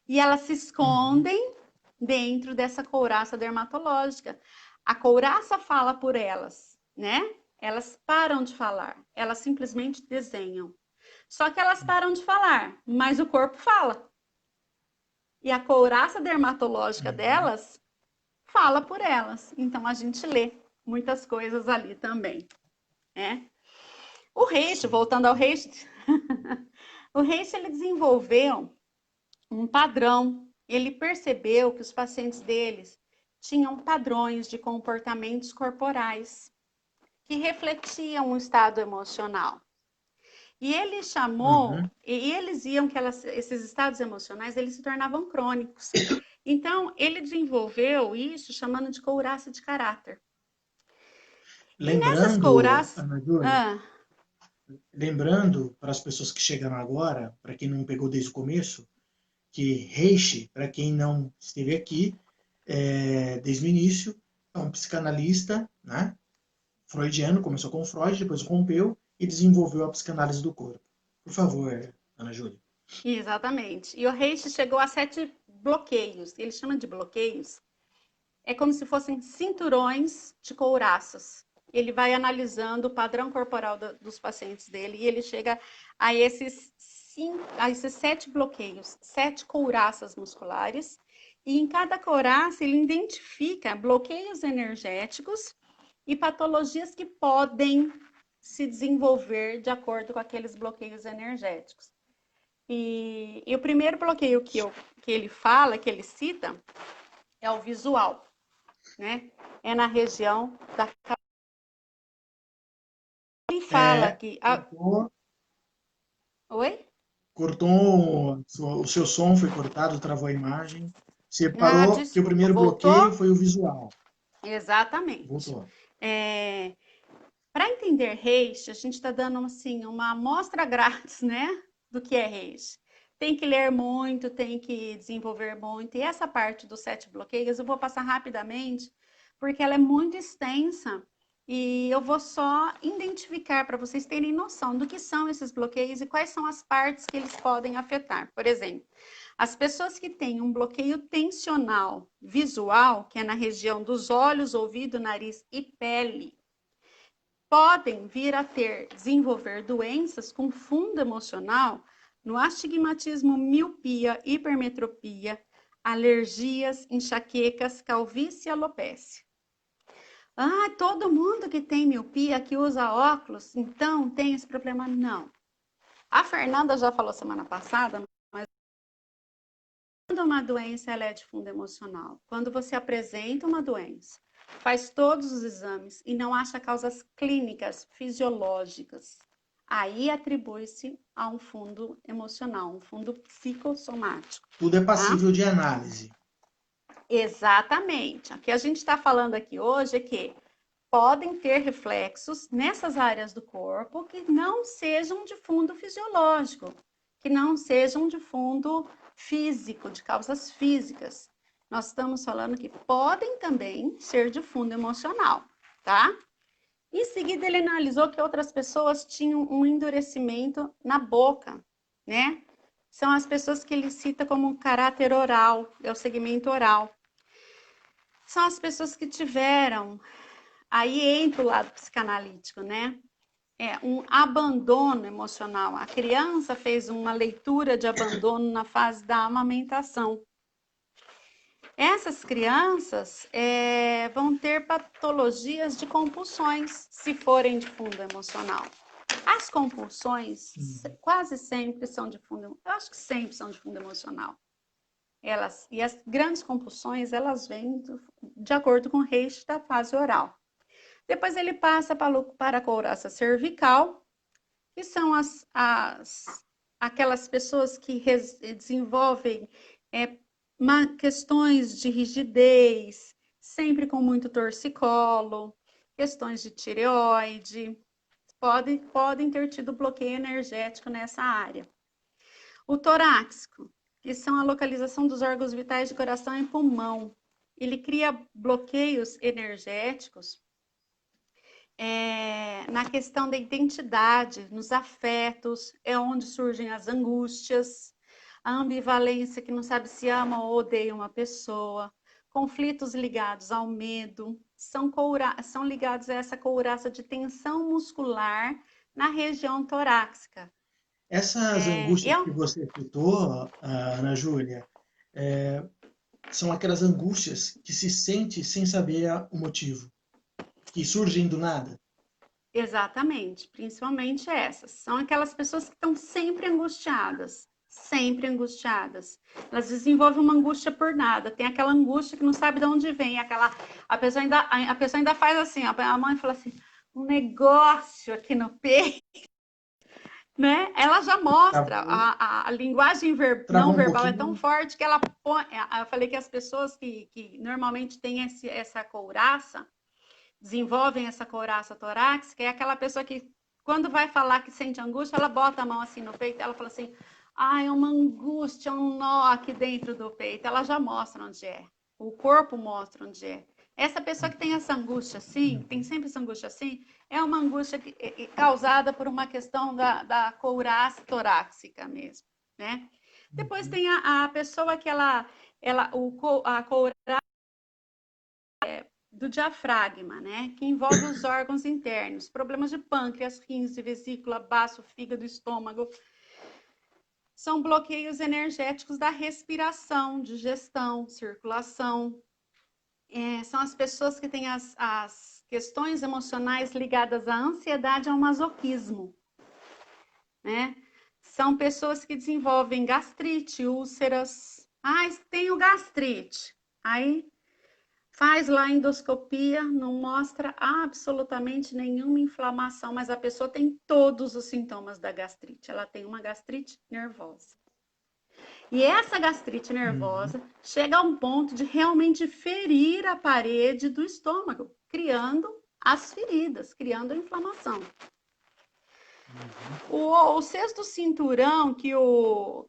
E elas se Uhum. escondem dentro dessa couraça dermatológica. A couraça fala por elas, né? Elas param de falar, elas simplesmente desenham. Só que elas param de falar, mas o corpo fala. E a couraça dermatológica Uhum. delas fala por elas. Então a gente lê muitas coisas ali também, né? O Reishi, Sim. voltando ao Reishi, o Reishi ele desenvolveu um padrão. Ele percebeu que os pacientes deles tinham padrões de comportamentos corporais que refletiam um estado emocional. E ele chamou, Uhum. e eles viam que esses estados emocionais eles se tornavam crônicos. Então, ele desenvolveu isso chamando de couraça de caráter. E nessas Lembrando, couraças. Ana Júlia, Ah, lembrando para as pessoas que chegaram agora, para quem não pegou desde o começo, que Reishi, para quem não esteve aqui desde o início, é um psicanalista, né? Freudiano, começou com Freud, depois rompeu e desenvolveu a psicanálise do corpo. Por favor, Ana Júlia. exatamente. E o Reishi chegou a 7 bloqueios. Ele chama de bloqueios. É como se fossem cinturões de couraças. Ele vai analisando o padrão corporal dos pacientes dele e ele chega a esses 7 bloqueios, 7 couraças musculares. E em cada couraça ele identifica bloqueios energéticos e patologias que podem se desenvolver de acordo com aqueles bloqueios energéticos. E o primeiro bloqueio que ele fala, que ele cita, é o visual, né? É na região da. Ele fala que. Cortou, Oi? cortou, o seu som foi cortado, travou a imagem. Você Ah, parou que o desculpa. primeiro bloqueio Voltou? foi o visual. Exatamente. Voltou. É, para entender Reishi, a gente está dando assim, uma amostra grátis, né? Do que é Reishi. Tem que ler muito, tem que desenvolver muito. E essa parte dos 7 bloqueios eu vou passar rapidamente, porque ela é muito extensa. E eu vou só identificar para vocês terem noção do que são esses bloqueios e quais são as partes que eles podem afetar. Por exemplo, as pessoas que têm um bloqueio tensional visual, que é na região dos olhos, ouvido, nariz e pele, podem vir a desenvolver doenças com fundo emocional no astigmatismo, miopia, hipermetropia, alergias, enxaquecas, calvície e alopécia. Ah, todo mundo que tem miopia, que usa óculos, então tem esse problema? Não. A Fernanda já falou semana passada, mas quando uma doença ela é de fundo emocional, quando você apresenta uma doença, faz todos os exames e não acha causas clínicas, fisiológicas, aí atribui-se a um fundo emocional, um fundo psicossomático, Tudo é tá? passível de análise. Exatamente. O que a gente está falando aqui hoje é que podem ter reflexos nessas áreas do corpo que não sejam de fundo fisiológico, que não sejam de fundo físico, de causas físicas. Nós estamos falando que podem também ser de fundo emocional, tá? Em seguida, ele analisou que outras pessoas tinham um endurecimento na boca, né? São as pessoas que ele cita como um caráter oral, é o segmento oral. São as pessoas que tiveram, aí entra o lado psicanalítico, né? Um abandono emocional. A criança fez uma leitura de abandono na fase da amamentação. Essas crianças vão ter patologias de compulsões, se forem de fundo emocional. As compulsões quase sempre são de fundo, eu acho que sempre são de fundo emocional. E as grandes compulsões, elas vêm de acordo com o Reich da fase oral. Depois ele passa para a couraça cervical, que são aquelas pessoas que desenvolvem questões de rigidez, sempre com muito torcicolo, questões de tireoide, podem ter tido bloqueio energético nessa área. O torácico, que são a localização dos órgãos vitais de coração e pulmão, ele cria bloqueios energéticos na questão da identidade, nos afetos, é onde surgem as angústias, a ambivalência, que não sabe se ama ou odeia uma pessoa, conflitos ligados ao medo, são ligados a essa couraça de tensão muscular na região torácica. Essas angústias que você citou, Ana Júlia, são aquelas angústias que se sente sem saber o motivo, que surgem do nada. Exatamente, principalmente essas. São aquelas pessoas que estão sempre angustiadas. Sempre angustiadas. Elas desenvolvem uma angústia por nada. Tem aquela angústia que não sabe de onde vem. A pessoa ainda faz assim, a mãe fala assim, um negócio aqui no peito, né? Ela já mostra, a linguagem não verbal é tão forte que ela põe. Eu falei que as pessoas que normalmente têm essa couraça, desenvolvem essa couraça torácica, é aquela pessoa que, quando vai falar que sente angústia, ela bota a mão assim no peito, ela fala assim, é uma angústia, um nó aqui dentro do peito. Ela já mostra onde é. O corpo mostra onde é. Essa pessoa que tem essa angústia assim, tem sempre essa angústia assim, é uma angústia causada por uma questão da couraça torácica mesmo, né? Depois tem a pessoa que a couraça do diafragma, né? Que envolve os órgãos internos, problemas de pâncreas, rins, vesícula, baço, fígado, estômago. São bloqueios energéticos da respiração, digestão, circulação. São as pessoas que têm as questões emocionais ligadas à ansiedade e ao masoquismo, né? São pessoas que desenvolvem gastrite, úlceras. Tenho gastrite. Aí faz lá a endoscopia, não mostra absolutamente nenhuma inflamação, mas a pessoa tem todos os sintomas da gastrite. Ela tem uma gastrite nervosa. E essa gastrite nervosa chega a um ponto de realmente ferir a parede do estômago, criando as feridas, criando a inflamação. O sexto cinturão que o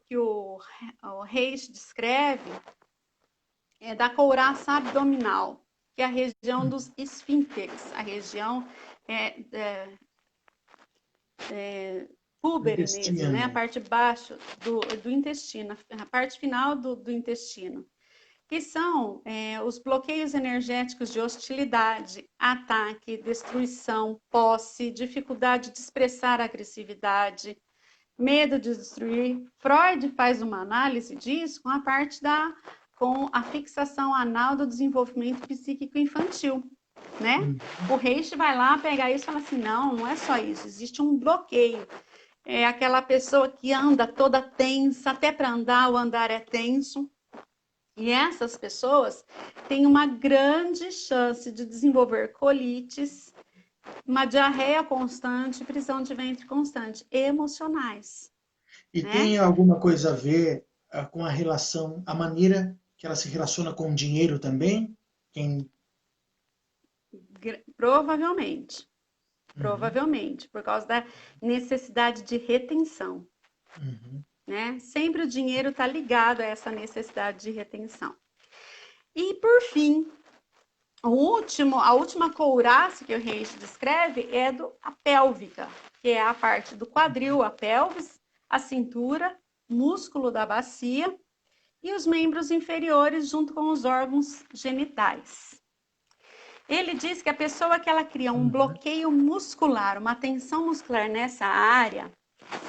Reich descreve é da couraça abdominal, que é a região dos esfínteres, a região púbere mesmo, né? A parte de baixo do intestino, a parte final do intestino, que são os bloqueios energéticos de hostilidade, ataque, destruição, posse, dificuldade de expressar agressividade, medo de destruir. Freud faz uma análise disso com a parte com a fixação anal do desenvolvimento psíquico infantil, né? O Reich vai lá pegar isso e fala assim, não é só isso, existe um bloqueio. É aquela pessoa que anda toda tensa, até para andar, o andar é tenso. E essas pessoas têm uma grande chance de desenvolver colites, uma diarreia constante, prisão de ventre constante, emocionais. E tem alguma coisa a ver com a relação, a maneira que ela se relaciona com o dinheiro também? Provavelmente. Uhum. Provavelmente, por causa da necessidade de retenção, né? Sempre o dinheiro está ligado a essa necessidade de retenção. E, por fim, a última couraça que o Reishi descreve é a pélvica, que é a parte do quadril, a pelvis, a cintura, músculo da bacia e os membros inferiores junto com os órgãos genitais. Ele diz que a pessoa que ela cria um bloqueio muscular, uma tensão muscular nessa área,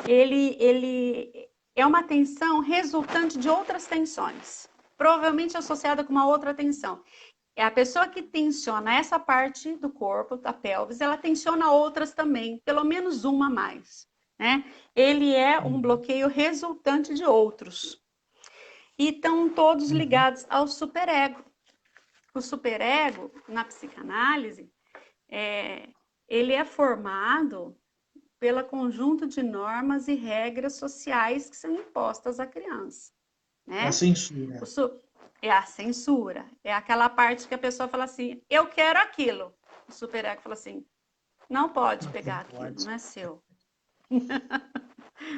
ele é uma tensão resultante de outras tensões, provavelmente associada com uma outra tensão. É a pessoa que tensiona essa parte do corpo, da pelvis, ela tensiona outras também, pelo menos uma a mais, né? Ele é um bloqueio resultante de outros. E estão todos ligados ao superego. O superego, na psicanálise, ele é formado pelo conjunto de normas e regras sociais que são impostas à criança, né? É a censura. É a censura. É aquela parte que a pessoa fala assim, eu quero aquilo. O superego fala assim, não pode pegar aquilo, não é seu.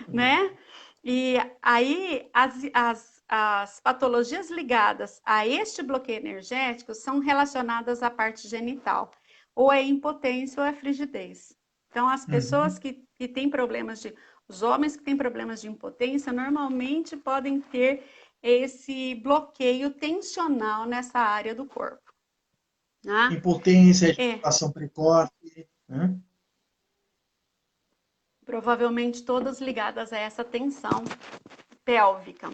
Né? E aí, as patologias ligadas a este bloqueio energético são relacionadas à parte genital. Ou é impotência ou é frigidez. Então, as pessoas que têm problemas os homens que têm problemas de impotência, normalmente podem ter esse bloqueio tensional nessa área do corpo. Né? Impotência, ejaculação precoce, né? Provavelmente todas ligadas a essa tensão pélvica.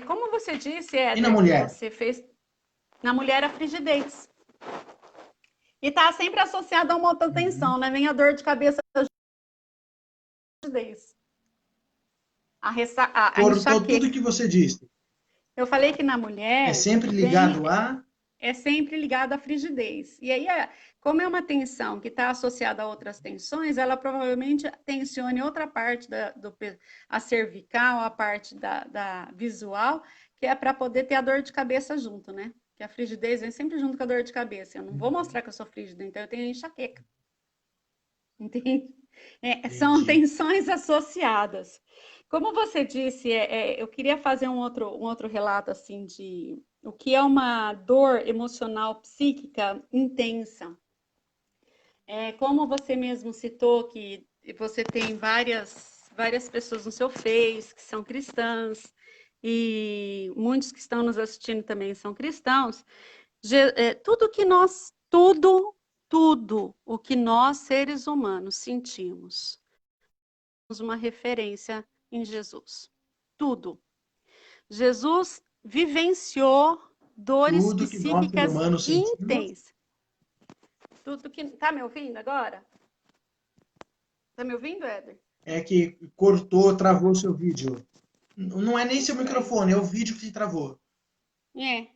Como você disse, Éder, E na mulher? você fez na mulher a frigidez. E está sempre associado a uma outra tensão, né? Vem a dor de cabeça da frigidez. A enxaqueca. Tudo que você disse. Eu falei que na mulher... É sempre ligado a... É sempre ligado à frigidez. E aí, como é uma tensão que está associada a outras tensões, ela provavelmente tensione outra parte a cervical, a parte da visual, que é para poder ter a dor de cabeça junto, né? Que a frigidez vem sempre junto com a dor de cabeça. Eu não vou mostrar que eu sou frígida, então eu tenho enxaqueca. Entende? São tensões associadas. Como você disse, eu queria fazer um outro relato assim de o que é uma dor emocional psíquica intensa. Como você mesmo citou que você tem várias pessoas no seu Face que são cristãs e muitos que estão nos assistindo também são cristãos. Tudo o que nós, seres humanos, sentimos, temos uma referência em Jesus. Tudo. Jesus vivenciou dores tudo que nós, seres psíquicas humanos, intensas. Tá me ouvindo agora? Tá me ouvindo, Éder? É que cortou, travou o seu vídeo. Não é nem seu microfone, é o vídeo que te travou.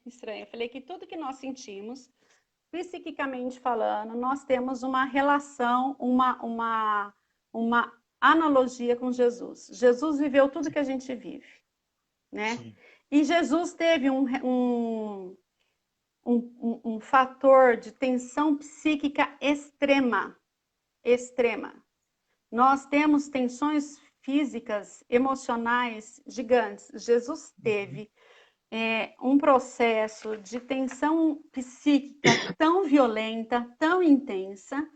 Estranho. Eu falei que tudo que nós sentimos, psiquicamente falando, nós temos uma relação, uma analogia com Jesus. Jesus viveu tudo que a gente vive, né? Sim. E Jesus teve um fator de tensão psíquica extrema. Nós temos tensões físicas, emocionais gigantes. Jesus teve um processo de tensão psíquica tão violenta, tão intensa,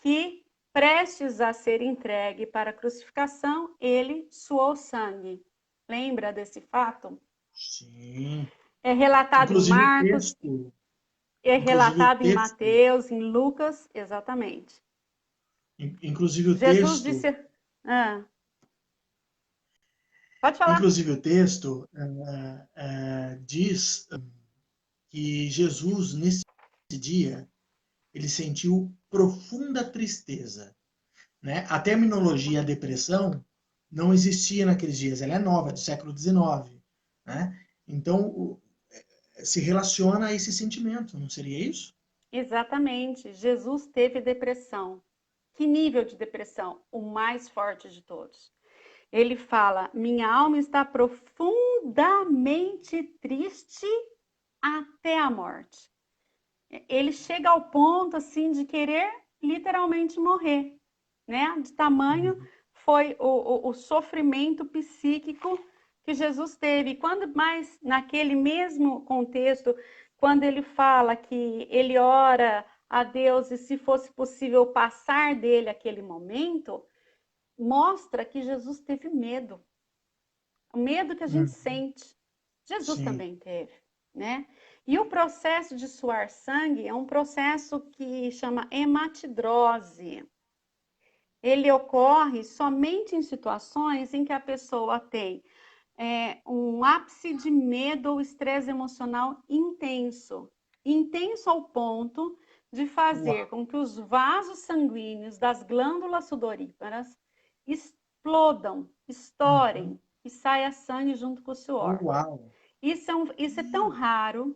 que, prestes a ser entregue para a crucificação, ele suou sangue. Lembra desse fato? Sim. É relatado inclusive, em Marcos, é relatado em Mateus, em Lucas, exatamente. Inclusive o Jesus texto... disse... Pode falar. Inclusive o texto diz que Jesus, nesse dia, ele sentiu profunda tristeza. Né? A terminologia depressão não existia naqueles dias, ela é nova, do século XIX. Né? Então, se relaciona a esse sentimento, não seria isso? Exatamente. Jesus teve depressão. Que nível de depressão? O mais forte de todos. Ele fala: minha alma está profundamente triste até a morte. ele chega ao ponto assim de querer literalmente morrer, né? De tamanho foi o sofrimento psíquico que Jesus teve. Quando mais naquele mesmo contexto, quando ele fala que ele ora a Deus e se fosse possível passar dele aquele momento, mostra que Jesus teve medo. O medo que a gente sente, Jesus Sim. também teve, né? E o processo de suar sangue é um processo que chama hematidrose. Ele ocorre somente em situações em que a pessoa tem um ápice de medo ou estresse emocional intenso. Intenso ao ponto de fazer Uau. com que os vasos sanguíneos das glândulas sudoríparas explodam, estourem e saia sangue junto com o suor. Uau. Isso é tão raro,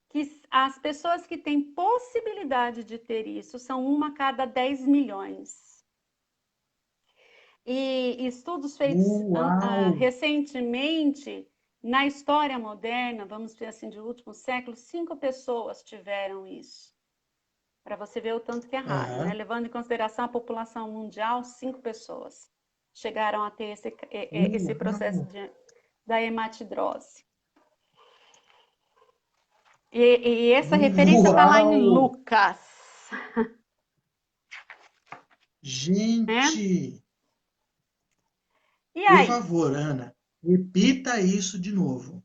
que as pessoas que têm possibilidade de ter isso são uma a cada 10 milhões. E estudos feitos Uau. recentemente, na história moderna, vamos dizer assim, de último século, 5 pessoas tiveram isso. Para você ver o tanto que é raro, né? Levando em consideração a população mundial, 5 pessoas chegaram a ter esse processo da hematidrose. E essa referência está lá em Uau. Lucas. Né? Gente, E por aí? favor, Ana, repita isso de novo.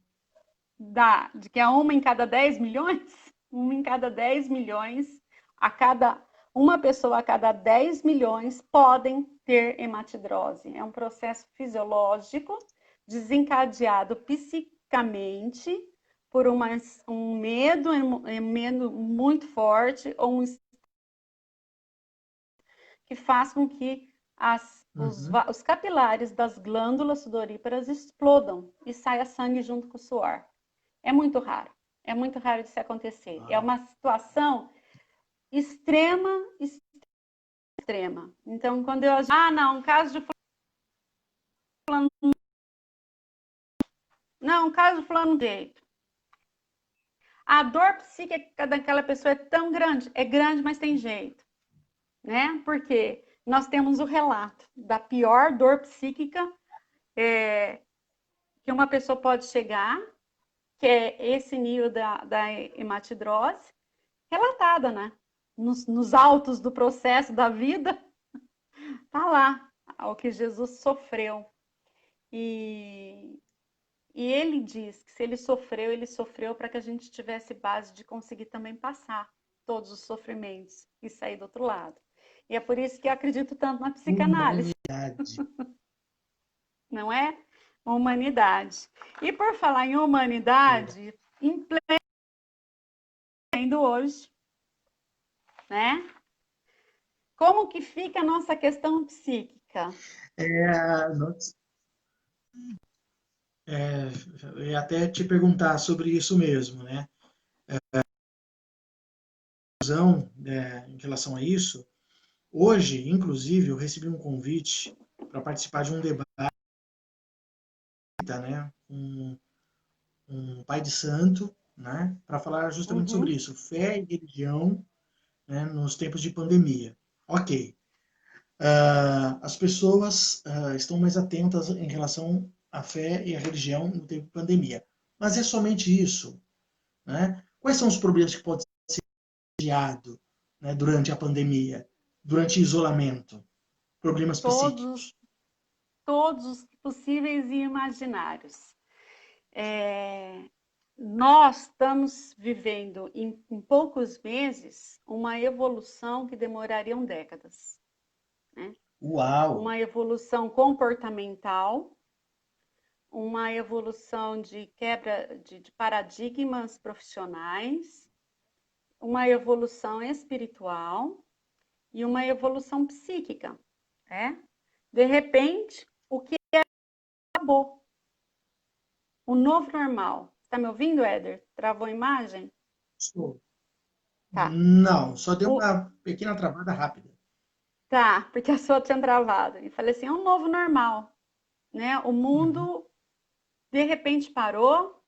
De que é uma em cada 10 milhões? Uma em cada 10 milhões, uma pessoa a cada 10 milhões podem ter hematidrose. É um processo fisiológico desencadeado psicamente por um medo muito forte ou que faz com que os capilares das glândulas sudoríparas explodam e saia sangue junto com o suor. É muito raro. É muito raro isso acontecer. É uma situação extrema, extrema. Então, quando eu... não, um caso de fulano... Não, um caso de fulano jeito. A dor psíquica daquela pessoa é tão grande. É grande, mas tem jeito. Né? Porque nós temos o relato da pior dor psíquica que uma pessoa pode chegar, que é esse nível da hematidrose, relatada, né? Nos autos do processo da vida, tá lá o que Jesus sofreu. E ele diz que se ele sofreu para que a gente tivesse base de conseguir também passar todos os sofrimentos e sair do outro lado. E é por isso que eu acredito tanto na psicanálise. Humanidade. Não é? Humanidade. E por falar em humanidade, em pleno hoje, né? Como que fica a nossa questão psíquica? Eu ia até te perguntar sobre isso mesmo, né? Em relação a isso, hoje, inclusive, eu recebi um convite para participar de um debate, né? Um pai de santo, né? Para falar justamente sobre isso, fé e religião, né? Nos tempos de pandemia. Ok. As pessoas estão mais atentas em relação à fé e à religião no tempo de pandemia. Mas é somente isso, né? Quais são os problemas que podem ser adiados, né, durante a pandemia, durante o isolamento? Problemas Todos, psíquicos. todos os possíveis e imaginários. Nós estamos vivendo em poucos meses uma evolução que demorariam décadas, né? Uau! Uma evolução comportamental, uma evolução de quebra de paradigmas profissionais, uma evolução espiritual e uma evolução psíquica, né? De repente, o que acabou? O novo normal. Está me ouvindo, Éder? Travou a imagem? Estou. Tá. Não, só deu O, uma pequena travada rápida. tá, porque a sua tinha travado. E falei assim, é um novo normal, né? O Uhum. mundo, de repente, parou.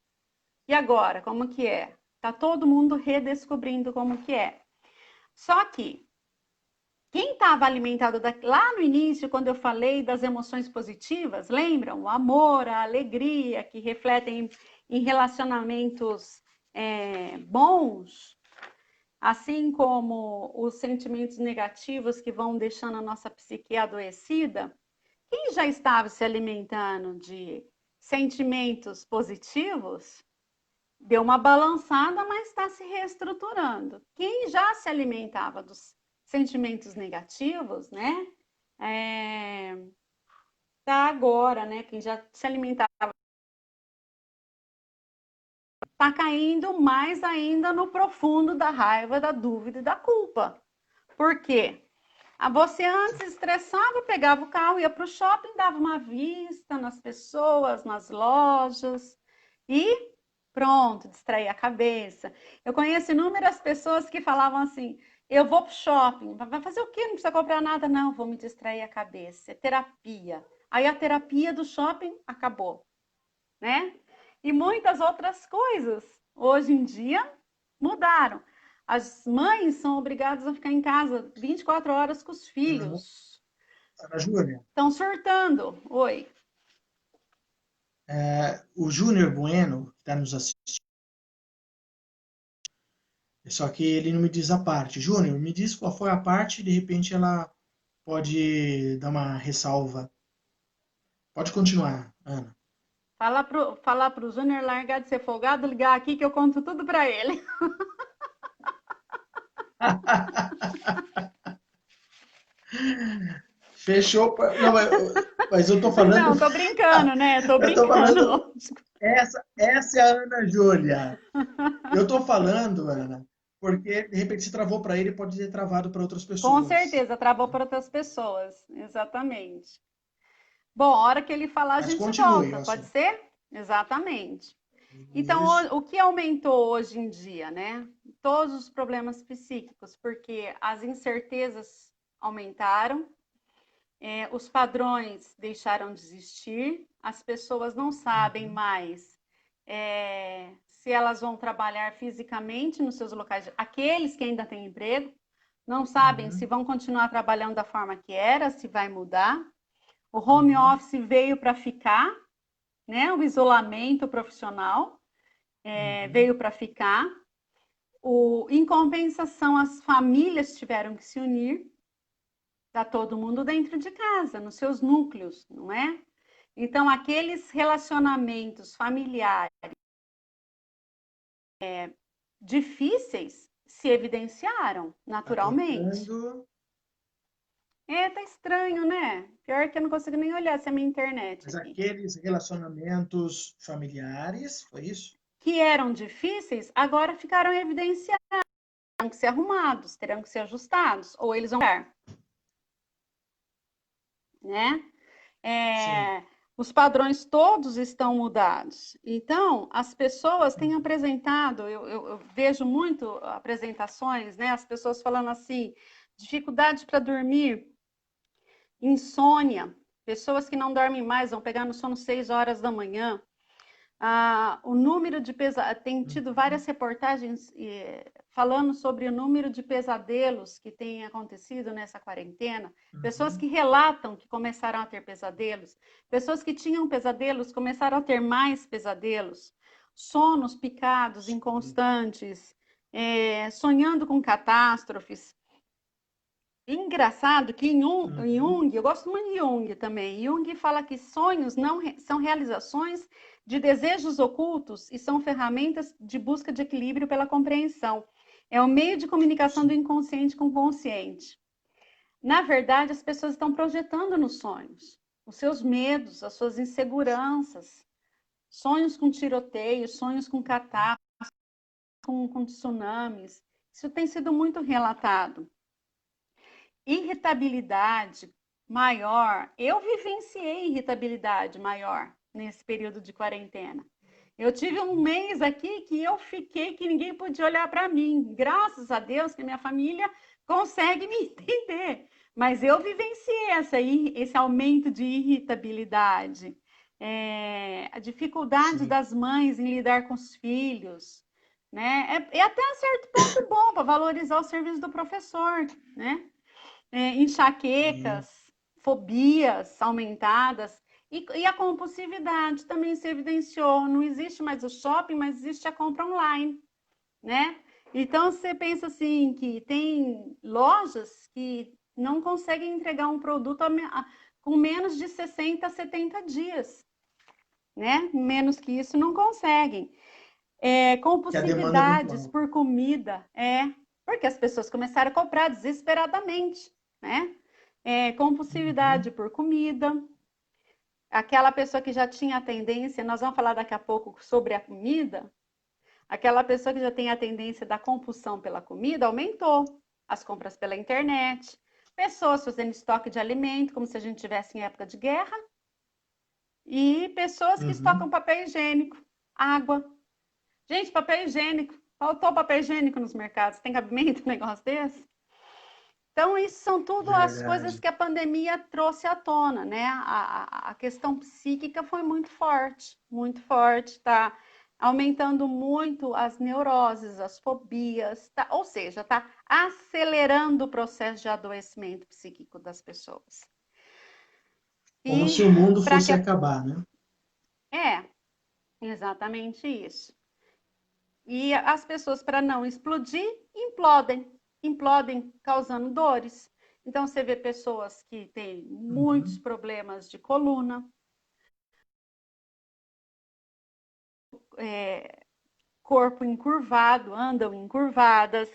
E agora, como que é? Tá todo mundo redescobrindo como que é. Só que quem estava alimentado lá no início, quando eu falei das emoções positivas, lembram? O amor, a alegria, que refletem em relacionamentos bons, assim como os sentimentos negativos que vão deixando a nossa psique adoecida. Quem já estava se alimentando de sentimentos positivos, deu uma balançada, mas está se reestruturando. Quem já se alimentava dos sentimentos negativos, né? Tá agora, né? Quem já se alimentava tá caindo mais ainda no profundo da raiva, da dúvida e da culpa. Por quê? Você antes estressava, pegava o carro, ia para o shopping, dava uma vista nas pessoas, nas lojas e pronto, distraía a cabeça. Eu conheço inúmeras pessoas que falavam assim: eu vou para o shopping, vai fazer o quê? Não precisa comprar nada, não, vou me distrair a cabeça. É terapia. Aí a terapia do shopping acabou, né? E muitas outras coisas hoje em dia mudaram. As mães são obrigadas a ficar em casa 24 horas com os filhos. Ana Júlia, Estão surtando. Oi. o Júnior Bueno, que está nos assistindo, só que ele não me diz a parte. Júnior, me diz qual foi a parte, de repente ela pode dar uma ressalva. Pode continuar, Ana. Falar pro Júnior largar de ser folgado, ligar aqui que eu conto tudo para ele. Fechou. Não, mas eu tô falando. Não, tô brincando, né? Tô Eu tô brincando, falando. lógico. Essa é a Ana Júlia. Eu tô falando, Ana, porque de repente se travou para ele, pode ter travado para outras Com pessoas. certeza, travou para outras pessoas. Exatamente. Bom, a hora que ele falar, a Mas gente continue, volta, o pode assunto. ser? Exatamente. Então, Isso. o que aumentou hoje em dia, né? Todos os problemas psíquicos, porque as incertezas aumentaram, os padrões deixaram de existir, as pessoas não sabem Uhum, mais se elas vão trabalhar fisicamente nos seus locais, aqueles que ainda têm emprego, não sabem se uhum, vão continuar trabalhando da forma que era, se vai mudar. O home uhum, office veio para ficar, né? O isolamento profissional uhum. veio para ficar. Em compensação, as famílias tiveram que se unir, está todo mundo dentro de casa, nos seus núcleos, não é? Então, aqueles relacionamentos familiares difíceis se evidenciaram Tá naturalmente. cortando. Tá estranho, né? Pior que eu não consigo nem olhar se é a minha internet Mas aqui. aqueles relacionamentos familiares, foi isso? Que eram difíceis, agora ficaram evidenciados. Terão que ser arrumados, terão que ser ajustados, ou eles vão ficar, né? Sim. Os padrões todos estão mudados. Então, as pessoas têm Uhum, apresentado, eu vejo muito apresentações, né? As pessoas falando assim, dificuldade para dormir, insônia, pessoas que não dormem mais, vão pegar no sono 6 horas da manhã. O número de pesadelos, tem tido uhum, várias reportagens falando sobre o número de pesadelos que tem acontecido nessa quarentena, pessoas uhum. que relatam que começaram a ter pesadelos, pessoas que tinham pesadelos começaram a ter mais pesadelos, sonos picados, Sim. inconstantes, sonhando com catástrofes. Engraçado que em Uhum. Jung, eu gosto muito de Jung também. Jung fala que sonhos não são realizações de desejos ocultos e são ferramentas de busca de equilíbrio pela compreensão. É o meio de comunicação do Sim. inconsciente com o consciente. Na verdade, as pessoas estão projetando nos sonhos os seus medos, as suas inseguranças, sonhos com tiroteios, sonhos com catástrofes, com tsunamis. Isso tem sido muito relatado. Irritabilidade maior. Eu vivenciei irritabilidade maior nesse período de quarentena. Eu tive um mês aqui que eu fiquei que ninguém podia olhar para mim. Graças a Deus que minha família consegue me entender. Mas eu vivenciei esse aumento de irritabilidade. A dificuldade Sim. das mães em lidar com os filhos. né? É até a certo ponto bom para valorizar o serviço do professor, né? Sim. Enxaquecas, fobias aumentadas e a compulsividade também se evidenciou. Não existe mais o shopping, mas existe a compra online, né? Então você pensa assim que tem lojas que não conseguem entregar um produto com menos de 60 a 70 dias, né? Menos que isso não conseguem. Que a demanda é muito Compulsividades alta. por comida, porque as pessoas começaram a comprar desesperadamente, né? Compulsividade Uhum. por comida, aquela pessoa que já tinha a tendência, nós vamos falar daqui a pouco sobre a comida, aquela pessoa que já tem a tendência da compulsão pela comida aumentou as compras pela internet, pessoas fazendo estoque de alimento, como se a gente estivesse em época de guerra, e pessoas que estocam Uhum. papel higiênico, água. Gente, papel higiênico. Faltou papel higiênico nos mercados. Tem cabimento um negócio desse? Então, isso são tudo as coisas Verdade. que a pandemia trouxe à tona, né? A questão psíquica foi muito forte, tá? Aumentando muito as neuroses, as fobias, tá? Ou seja, tá acelerando o processo de adoecimento psíquico das pessoas. Como E se o mundo para fosse que. acabar, né? É, exatamente isso. E as pessoas, para não explodir, implodem, causando dores. Então, você vê pessoas que têm muitos Uhum. problemas de coluna, corpo encurvado, andam encurvadas,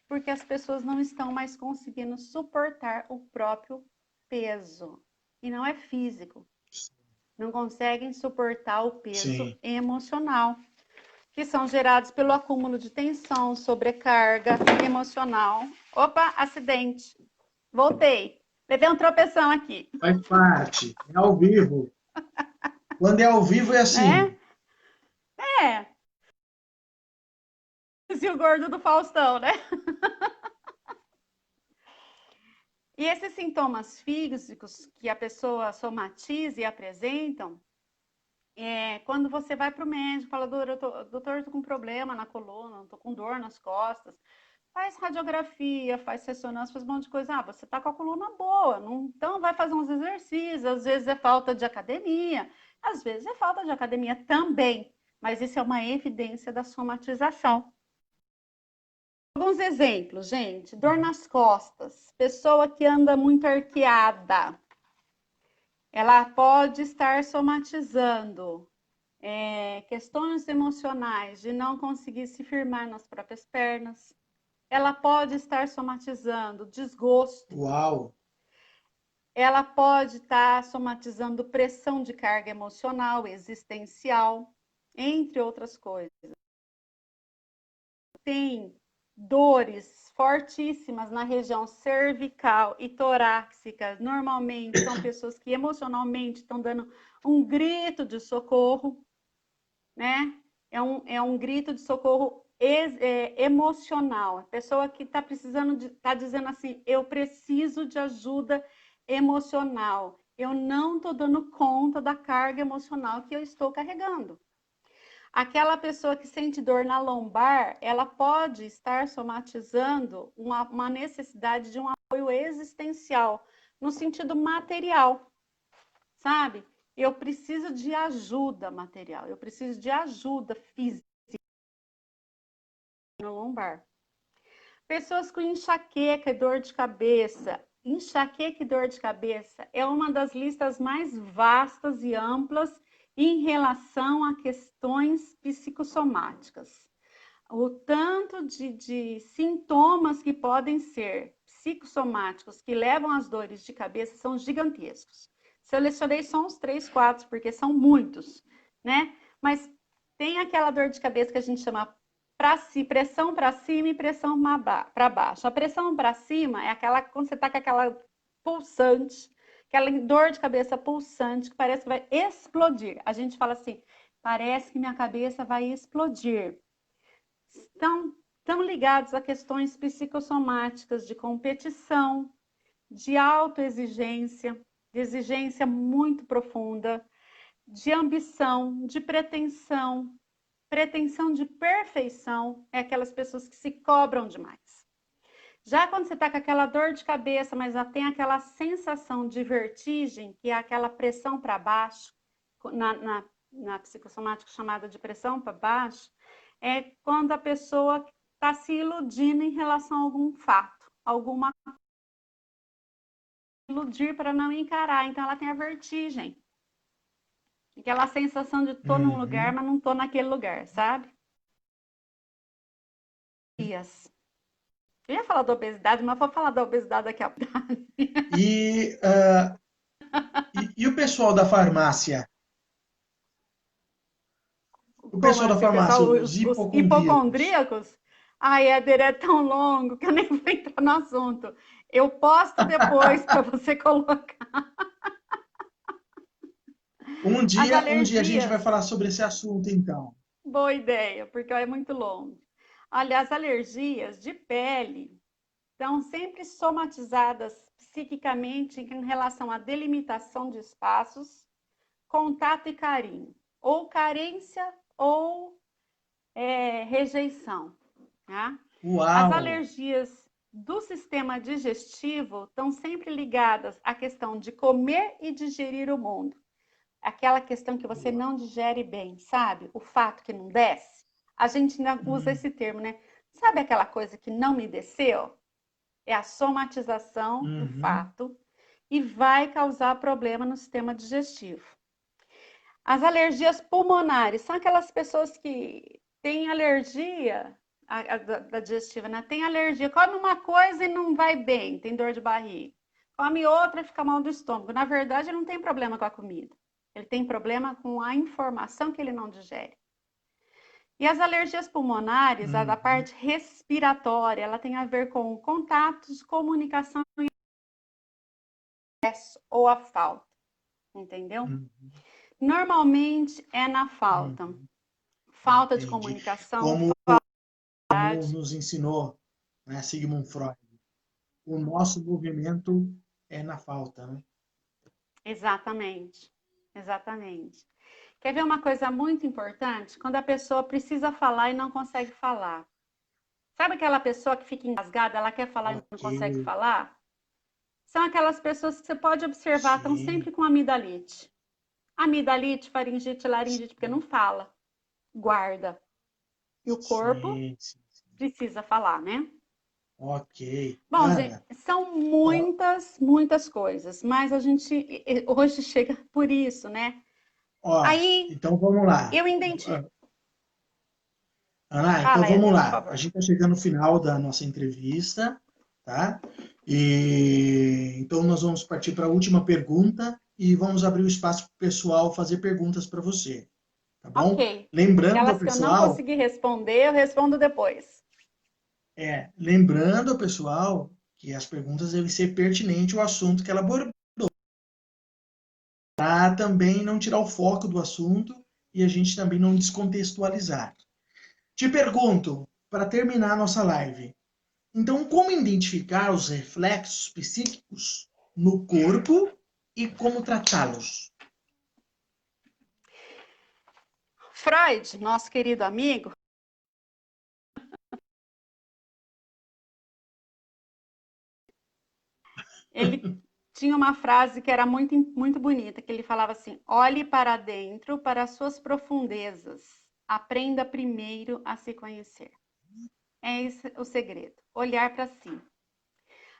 porque as pessoas não estão mais conseguindo suportar o próprio peso. E não é físico, não conseguem suportar o peso Sim. emocional, que são gerados pelo acúmulo de tensão, sobrecarga emocional. Opa, acidente. Voltei. Levei um tropeção aqui, Faz parte. É ao vivo. Quando é ao vivo é assim. né? É, e o gordo do Faustão, né? E esses sintomas físicos que a pessoa somatiza e apresentam, quando você vai para o médico, fala, doutor, eu tô com problema na coluna, tô com dor nas costas, faz radiografia, faz ressonância, faz um monte de coisa. Ah, você tá com a coluna boa, não, então vai fazer uns exercícios, às vezes é falta de academia, às vezes é falta de academia também, mas isso é uma evidência da somatização. Alguns exemplos, gente, dor nas costas, pessoa que anda muito arqueada, ela pode estar somatizando questões emocionais de não conseguir se firmar nas próprias pernas. Ela pode estar somatizando desgosto. Uau! Ela pode estar somatizando pressão de carga emocional, existencial, entre outras coisas. Tem dores fortíssimas na região cervical e torácica. Normalmente são pessoas que emocionalmente estão dando um grito de socorro, né? É um grito de socorro emocional. A pessoa que está precisando, está dizendo assim, eu preciso de ajuda emocional. Eu não estou dando conta da carga emocional que eu estou carregando. Aquela pessoa que sente dor na lombar, ela pode estar somatizando uma necessidade de um apoio existencial, no sentido material, sabe? Eu preciso de ajuda material, eu preciso de ajuda física no lombar. Pessoas com enxaqueca e dor de cabeça. Enxaqueca e dor de cabeça é uma das listas mais vastas e amplas em relação a questões psicossomáticas. O tanto de sintomas que podem ser psicossomáticos que levam às dores de cabeça são gigantescos. Selecionei só uns 3, 4, porque são muitos, né? Mas tem aquela dor de cabeça que a gente chama pressão para cima e pressão para baixo. A pressão para cima é aquela quando você está com aquela pulsante, aquela dor de cabeça pulsante que parece que vai explodir. A gente fala assim, parece que minha cabeça vai explodir. Estão ligados a questões psicossomáticas de competição, de autoexigência, de exigência muito profunda, de ambição, de pretensão, Pretensão de perfeição é aquelas pessoas que se cobram demais. Já quando você está com aquela dor de cabeça, mas já tem aquela sensação de vertigem, que é aquela pressão para baixo, na psicossomática chamada de pressão para baixo, é quando a pessoa está se iludindo em relação a algum fato, alguma iludir para não encarar. Então ela tem a vertigem. Aquela sensação de tô num lugar, mas não tô naquele lugar, sabe? Dias. Eu ia falar da obesidade, mas vou falar da obesidade daqui a pouco. E, e o pessoal da farmácia? O Como pessoal da assim, farmácia, pessoal? os Os hipocondríacos. hipocondríacos? Ai, Éder, é tão longo que eu nem vou entrar no assunto. Eu posto depois para você colocar. As Um dia a gente vai alergias. falar sobre esse assunto, então. Boa ideia, porque é muito longo. Olha, as alergias de pele estão sempre somatizadas psiquicamente em relação à delimitação de espaços, contato e carinho, ou carência ou rejeição. Tá? As Uau! alergias do sistema digestivo estão sempre ligadas à questão de comer e digerir o mundo. Aquela questão que você não digere bem, sabe? O fato que não desce. A gente ainda usa esse termo, né? Sabe aquela coisa que não me desceu? É a somatização do Uhum. fato e vai causar problema no sistema digestivo. As alergias pulmonares são aquelas pessoas que têm alergia da digestiva, né? Tem alergia, come uma coisa e não vai bem, tem dor de barriga. Come outra e fica mal do estômago. Na verdade, ele não tem problema com a comida. Ele tem problema com a informação que ele não digere. E as alergias pulmonares, a da Uhum. parte respiratória, ela tem a ver com contatos, comunicação e excesso ou a falta, entendeu? Uhum. Normalmente é na falta. Uhum. Falta de Entendi. comunicação, Como falta. nos ensinou, né, Sigmund Freud, o nosso movimento é na falta, né? Exatamente, exatamente. Quer ver uma coisa muito importante? Quando a pessoa precisa falar e não consegue falar. Sabe aquela pessoa que fica engasgada, ela quer falar e não Ok, consegue falar? São aquelas pessoas que você pode observar, estão sim, sempre com amidalite. Amidalite, faringite, laringite, porque não fala, guarda. E o corpo sim, sim, sim. precisa falar, né? Ok. Bom, gente, Ana, são ó, muitas, muitas coisas, mas a gente hoje chega por isso, né? Aí então vamos lá. eu identifico. Ana, então Fala, vamos Éder, por lá. A favor. gente está chegando no final da nossa entrevista, tá? E então nós vamos partir para a última pergunta e vamos abrir o espaço para o pessoal fazer perguntas para você, tá bom? Ok. Lembrando ao Aquelas que eu não pessoal, consegui responder, eu respondo depois. lembrando ao pessoal que as perguntas devem ser pertinentes ao assunto que ela abordou, para também não tirar o foco do assunto e a gente também não descontextualizar. Te pergunto, para terminar a nossa live, então como identificar os reflexos psíquicos no corpo e como tratá-los? Freud, nosso querido amigo, ele tinha uma frase que era muito, muito bonita, que ele falava assim: olhe para dentro, para as suas profundezas. Aprenda primeiro a se conhecer. É esse o segredo, olhar para si.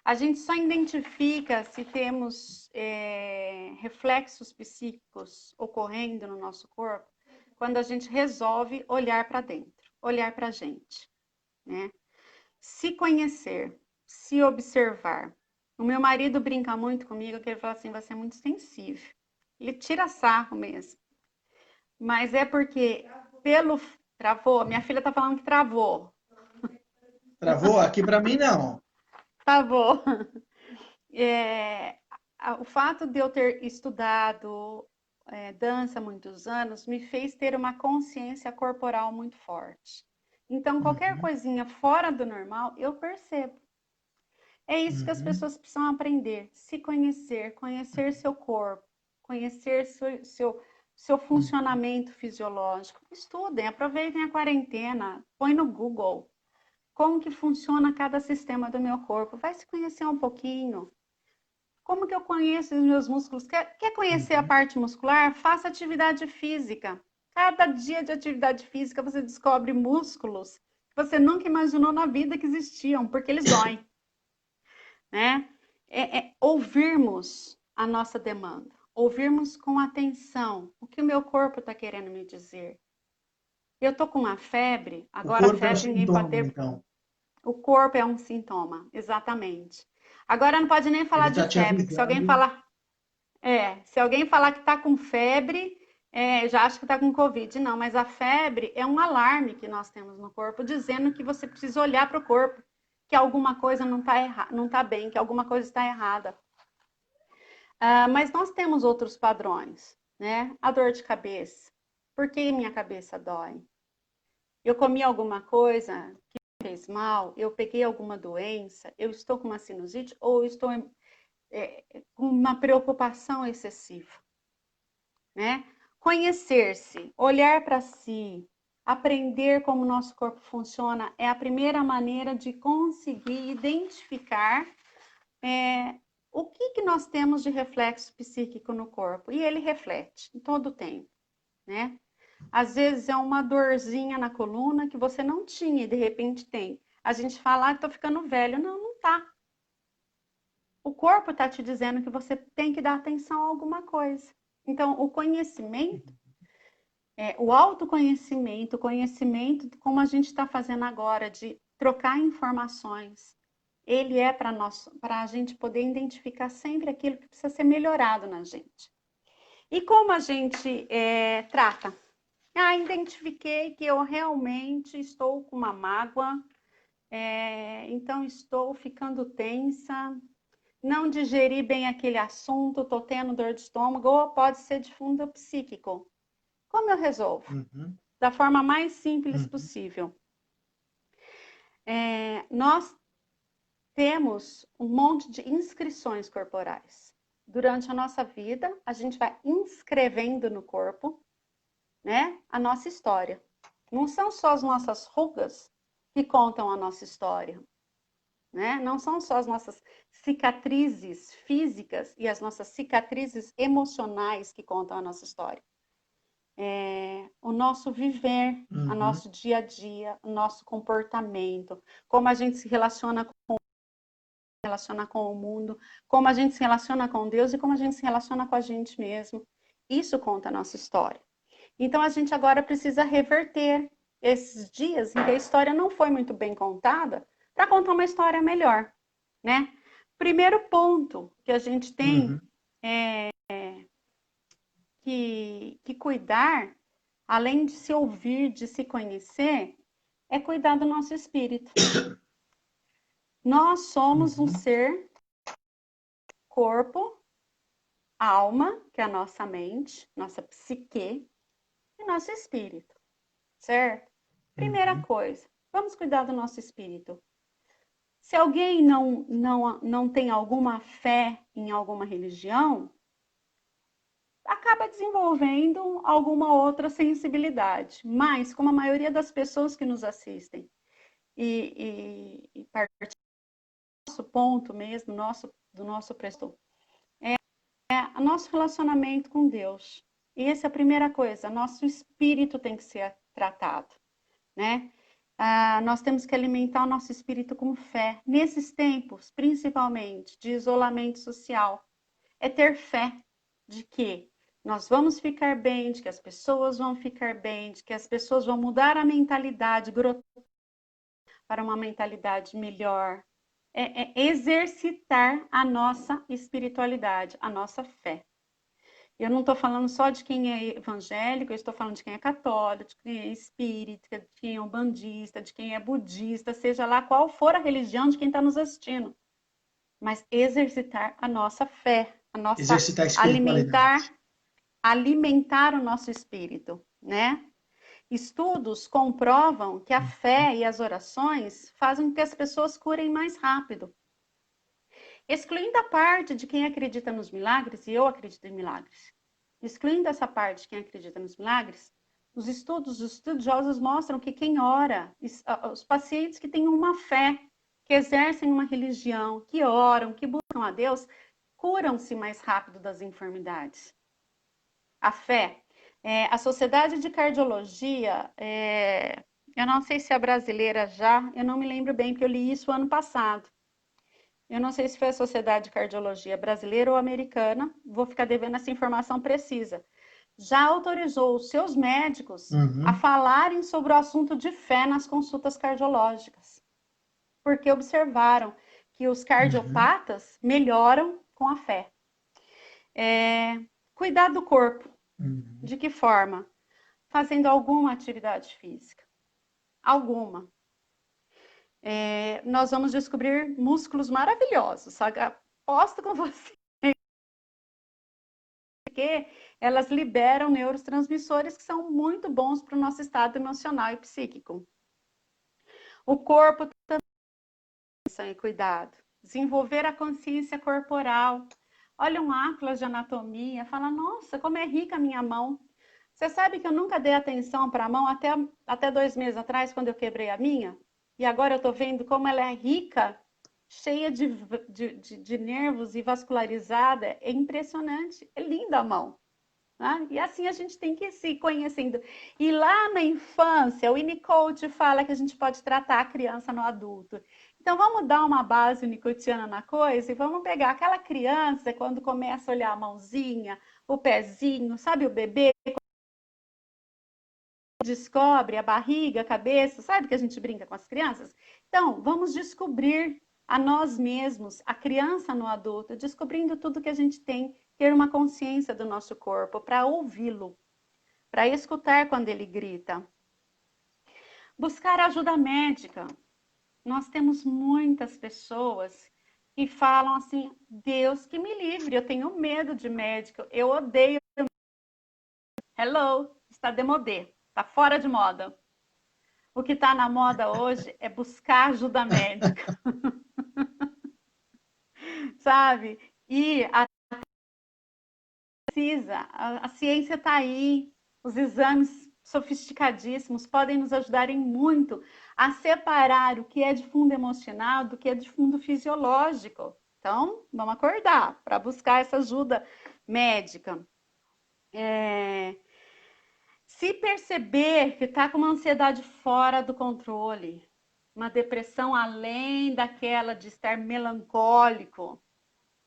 A gente só identifica se temos reflexos psíquicos ocorrendo no nosso corpo quando a gente resolve olhar para dentro, olhar para a gente, né? Se conhecer, se observar. O meu marido brinca muito comigo, que ele fala assim, você é muito sensível. Ele tira sarro mesmo. Mas é porque pelo... Travou? Minha filha tá falando que travou. Travou? Aqui para mim não. Travou. É, o fato de eu ter estudado dança há muitos anos me fez ter uma consciência corporal muito forte. Então, qualquer Uhum, coisinha fora do normal, eu percebo. É isso que as uhum, pessoas precisam aprender: se conhecer, conhecer seu corpo, conhecer seu funcionamento fisiológico. Estudem, aproveitem a quarentena, põe no Google como que funciona cada sistema do meu corpo. Vai se conhecer um pouquinho. Como que eu conheço os meus músculos? Quer conhecer a parte muscular? Faça atividade física. Cada dia de atividade física você descobre músculos que você nunca imaginou na vida que existiam, porque eles doem. Né? Ouvirmos a nossa demanda. Ouvirmos com atenção o que o meu corpo está querendo me dizer. Eu estou com uma febre, agora a febre ninguém pode ter. Então. O corpo é um sintoma, exatamente. Agora não pode nem falar de febre, porque se alguém falar. Se alguém falar que está com febre, já acha que está com Covid. Não, mas a febre é um alarme que nós temos no corpo, dizendo que você precisa olhar para o corpo, que alguma coisa não tá bem, que alguma coisa está errada. Mas nós temos outros padrões, né? A dor de cabeça. Por que minha cabeça dói? Eu comi alguma coisa que me fez mal? Eu peguei alguma doença? Eu estou com uma sinusite? Ou estou com uma preocupação excessiva? Né? Conhecer-se, olhar para si, aprender como o nosso corpo funciona é a primeira maneira de conseguir identificar o que nós temos de reflexo psíquico no corpo. E ele reflete em todo o tempo, né? Às vezes é uma dorzinha na coluna que você não tinha e de repente tem. A gente fala, estou ficando velho. Não, não tá. O corpo está te dizendo que você tem que dar atenção a alguma coisa. Então, o conhecimento, o autoconhecimento, o conhecimento, como a gente está fazendo agora, de trocar informações, ele é para a gente poder identificar sempre aquilo que precisa ser melhorado na gente. E como a gente trata? Identifiquei que eu realmente estou com uma mágoa, então estou ficando tensa, não digeri bem aquele assunto, estou tendo dor de estômago, ou pode ser de fundo psíquico. Como eu resolvo? Da forma mais simples possível. Nós temos um monte de inscrições corporais. Durante a nossa vida, a gente vai inscrevendo no corpo, né, a nossa história. Não são só as nossas rugas que contam a nossa história, né? Não são só as nossas cicatrizes físicas e as nossas cicatrizes emocionais que contam a nossa história. O nosso viver, o nosso dia a dia, o nosso comportamento, como a gente se relaciona com o mundo, como a gente se relaciona com Deus e como a gente se relaciona com a gente mesmo. Isso conta a nossa história. Então, a gente agora precisa reverter esses dias em que a história não foi muito bem contada para contar uma história melhor, né? Primeiro ponto que a gente tem que cuidar, além de se ouvir, de se conhecer, é cuidar do nosso espírito. Nós somos um ser, corpo, alma, que é a nossa mente, nossa psique, e nosso espírito, certo? Primeira coisa, vamos cuidar do nosso espírito. Se alguém não tem alguma fé em alguma religião, acaba desenvolvendo alguma outra sensibilidade. Mas, como a maioria das pessoas que nos assistem, e partir do nosso ponto mesmo, do nosso prestou, o nosso relacionamento com Deus. E essa é a primeira coisa, nosso espírito tem que ser tratado, né? Nós temos que alimentar o nosso espírito com fé. Nesses tempos, principalmente, de isolamento social, é ter fé de que nós vamos ficar bem, de que as pessoas vão ficar bem, de que as pessoas vão mudar a mentalidade para uma mentalidade melhor. É exercitar a nossa espiritualidade, a nossa fé. Eu não estou falando só de quem é evangélico, eu estou falando de quem é católico, de quem é espírita, de quem é umbandista, de quem é budista, seja lá qual for a religião de quem está nos assistindo. Mas exercitar a nossa fé, a nossa alimentar o nosso espírito, né? Estudos comprovam que a fé e as orações fazem com que as pessoas curem mais rápido. Excluindo a parte de quem acredita nos milagres, e eu acredito em milagres. excluindo essa parte, quem acredita nos milagres, os estudiosos mostram que quem ora, os pacientes que têm uma fé, que exercem uma religião, que oram, que buscam a Deus, curam-se mais rápido das enfermidades. A fé. A Sociedade de Cardiologia, eu não sei se é brasileira já, eu não me lembro bem, porque eu li isso ano passado. Eu não sei se foi a Sociedade de Cardiologia brasileira ou americana, vou ficar devendo essa informação precisa. Já autorizou os seus médicos a falarem sobre o assunto de fé nas consultas cardiológicas, porque observaram que os cardiopatas melhoram com a fé. Cuidar do corpo. De que forma? Fazendo alguma atividade física. Alguma. Nós vamos descobrir músculos maravilhosos. Sabe? Aposto com você que elas liberam neurotransmissores que são muito bons para o nosso estado emocional e psíquico. O corpo também, cuidado. Desenvolver a consciência corporal. Olha um atlas de anatomia, fala, nossa, como é rica a minha mão. Você sabe que eu nunca dei atenção para a mão até 2 meses atrás, quando eu quebrei a minha? E agora eu estou vendo como ela é rica, cheia de nervos e vascularizada. É impressionante, é linda a mão. Né? E assim a gente tem que ir se conhecendo. E lá na infância, o Winnicott fala que a gente pode tratar a criança no adulto. Então vamos dar uma base winnicottiana na coisa e vamos pegar aquela criança quando começa a olhar a mãozinha, o pezinho, sabe o bebê? Descobre a barriga, a cabeça, sabe que a gente brinca com as crianças? Então, vamos descobrir a nós mesmos, a criança no adulto, descobrindo tudo que a gente tem, ter uma consciência do nosso corpo, para ouvi-lo, para escutar quando ele grita. Buscar ajuda médica. Nós temos muitas pessoas que falam assim, Deus que me livre, eu tenho medo de médico, eu odeio. Hello, está demodé, está fora de moda. O que está na moda hoje é buscar ajuda médica, sabe? E a ciência está aí, os exames sofisticadíssimos podem nos ajudarem muito a separar o que é de fundo emocional do que é de fundo fisiológico. Então, vamos acordar para buscar essa ajuda médica. Se perceber que está com uma ansiedade fora do controle, uma depressão além daquela de estar melancólico,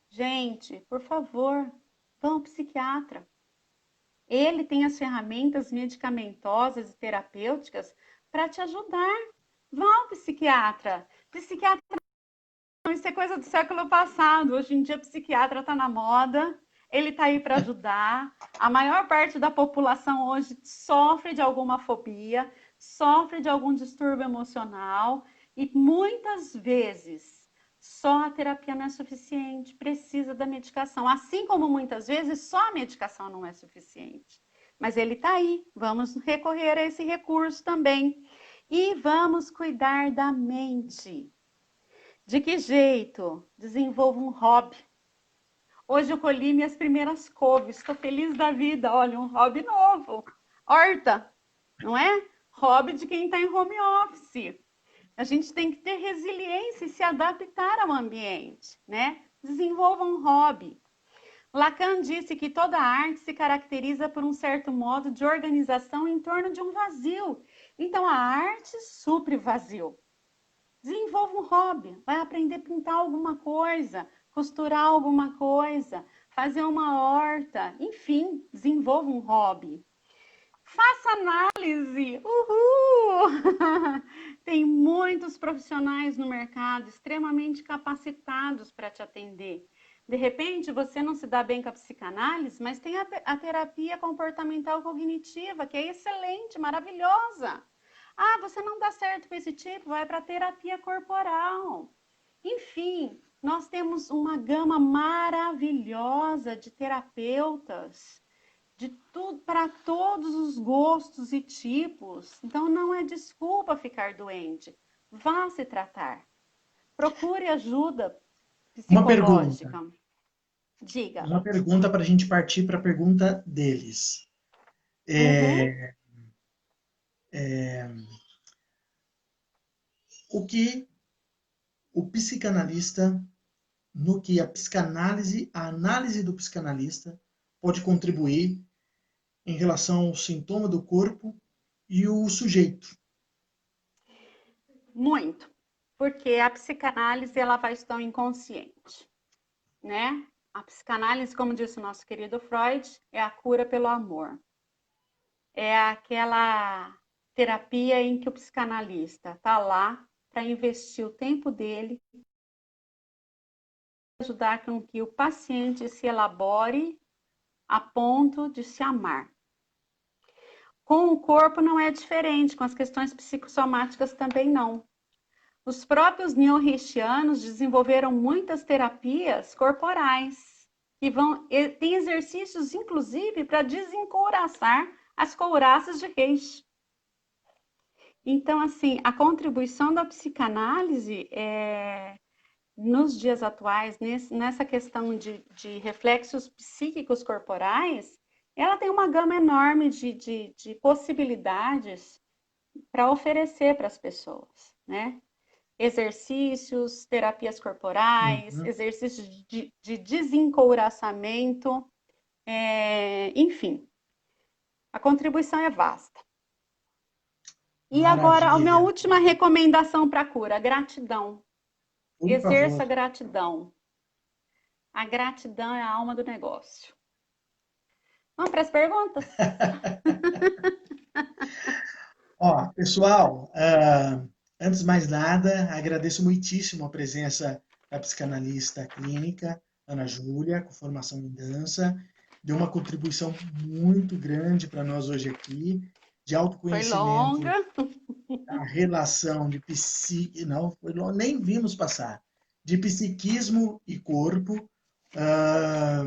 gente, por favor, vão ao psiquiatra. Ele tem as ferramentas medicamentosas e terapêuticas para te ajudar. Vá ao psiquiatra. Psiquiatra, isso é coisa do século passado. Hoje em dia, psiquiatra está na moda. Ele está aí para ajudar. A maior parte da população hoje sofre de alguma fobia, sofre de algum distúrbio emocional e muitas vezes só a terapia não é suficiente, precisa da medicação. Assim como muitas vezes só a medicação não é suficiente. Mas ele está aí, vamos recorrer a esse recurso também. E vamos cuidar da mente. De que jeito? Desenvolva um hobby. Hoje eu colhi minhas primeiras couves, estou feliz da vida. Olha, um hobby novo. Horta, não é? Hobby de quem está em home office. A gente tem que ter resiliência e se adaptar ao ambiente, né? Desenvolva um hobby. Lacan disse que toda arte se caracteriza por um certo modo de organização em torno de um vazio. Então, a arte supre o vazio. Desenvolva um hobby, vai aprender a pintar alguma coisa, costurar alguma coisa, fazer uma horta, enfim, desenvolva um hobby. Faça análise! Uhul! Tem muitos profissionais no mercado extremamente capacitados para te atender. De repente, você não se dá bem com a psicanálise, mas tem a terapia comportamental cognitiva, que é excelente, maravilhosa. Ah, você não dá certo com esse tipo, vai para a terapia corporal. Enfim, nós temos uma gama maravilhosa de terapeutas de tudo para todos os gostos e tipos. Então não é desculpa ficar doente. Vá se tratar. Procure ajuda Uma psicológica. pergunta. Diga. Uma pergunta para a gente partir para a pergunta deles. Uhum. O que o psicanalista, no que a psicanálise, a análise do psicanalista pode contribuir em relação ao sintoma do corpo e o sujeito? Muito. Porque a psicanálise, ela vai estar inconsciente, né? A psicanálise, como disse o nosso querido Freud, é a cura pelo amor. É aquela terapia em que o psicanalista está lá para investir o tempo dele, ajudar com que o paciente se elabore a ponto de se amar. Com o corpo não é diferente, com as questões psicossomáticas também não. Os próprios neo-reichianos desenvolveram muitas terapias corporais que tem exercícios, inclusive, para desencouraçar as couraças de Reishi. Então, assim, a contribuição da psicanálise nos dias atuais, nessa questão de reflexos psíquicos corporais, ela tem uma gama enorme de possibilidades para oferecer para as pessoas, né? Exercícios, terapias corporais, Uhum. exercícios de desencouraçamento, enfim, a contribuição é vasta. E agora, a minha Maravilha. última recomendação para a cura, gratidão. Por Exerça favor. gratidão. A gratidão é a alma do negócio. Vamos para as perguntas? Ó, pessoal, antes de mais nada, agradeço muitíssimo a presença da psicanalista clínica, Ana Júlia, com formação em dança. Deu uma contribuição muito grande para nós hoje aqui, de Foi autoconhecimento, longa. a relação de psique, não, nem vimos passar, de psiquismo e corpo. Ah,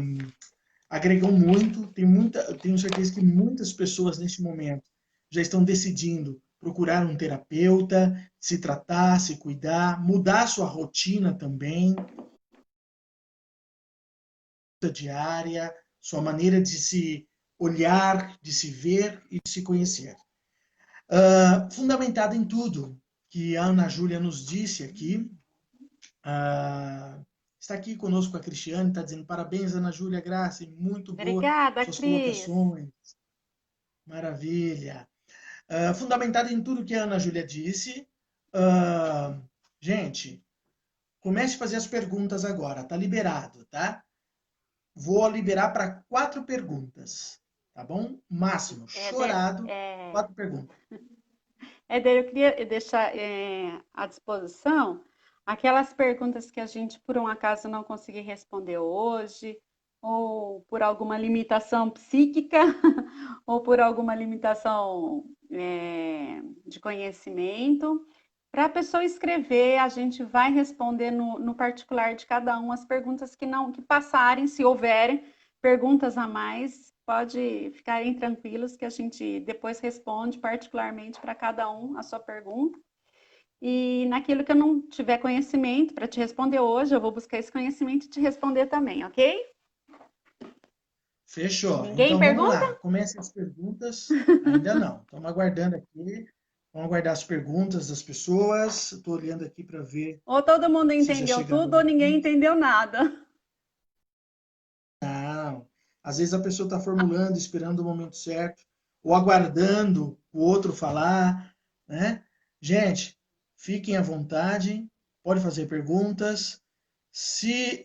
agregam muito, tenho certeza que muitas pessoas neste momento já estão decidindo procurar um terapeuta, se tratar, se cuidar, mudar sua rotina também, diária, sua maneira de se olhar, de se ver e de se conhecer. Fundamentado em tudo que a Ana Júlia nos disse aqui, está aqui conosco a Cristiane, está dizendo parabéns, Ana Júlia Graça, muito boa Obrigada, suas Cris. colocações. Maravilha. Fundamentado em tudo que a Ana Júlia disse, gente, comece a fazer as perguntas agora, tá liberado, tá? Vou liberar para 4 perguntas, tá bom? Máximo, Éder, chorado, 4 perguntas. Éder, eu queria deixar à disposição aquelas perguntas que a gente, por um acaso, não conseguir responder hoje, ou por alguma limitação psíquica, ou por alguma limitação de conhecimento. Para a pessoa escrever, a gente vai responder no particular de cada um as perguntas que passarem, se houverem perguntas a mais, pode ficarem tranquilos que a gente depois responde particularmente para cada um a sua pergunta. E naquilo que eu não tiver conhecimento para te responder hoje, eu vou buscar esse conhecimento e te responder também, ok? Fechou. Ninguém Então vamos pergunta? lá. Comecem as perguntas. Ainda não. Estamos aguardando aqui. Vamos aguardar as perguntas das pessoas. Estou olhando aqui para ver Ou todo mundo se já entendeu chegaram tudo ou ninguém alguns. entendeu nada. Não. Às vezes a pessoa está formulando, esperando o momento certo, ou aguardando o outro falar, né? Gente, fiquem à vontade, pode fazer perguntas. Se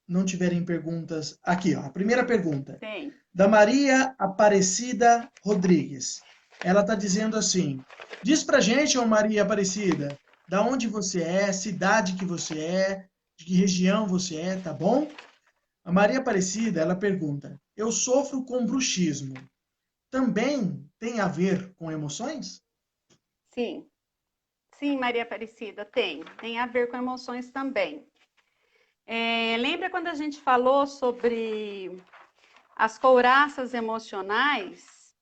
não tiverem perguntas, aqui, ó, a primeira pergunta, Tem. da Maria Aparecida Rodrigues. Ela está dizendo assim: diz pra gente, ô Maria Aparecida, da onde você é, cidade que você é, de que região você é, tá bom? A Maria Aparecida, ela pergunta: eu sofro com bruxismo. Também tem a ver com emoções? Sim. Sim, Maria Aparecida, tem. Tem a ver com emoções também. Lembra quando a gente falou sobre as couraças emocionais?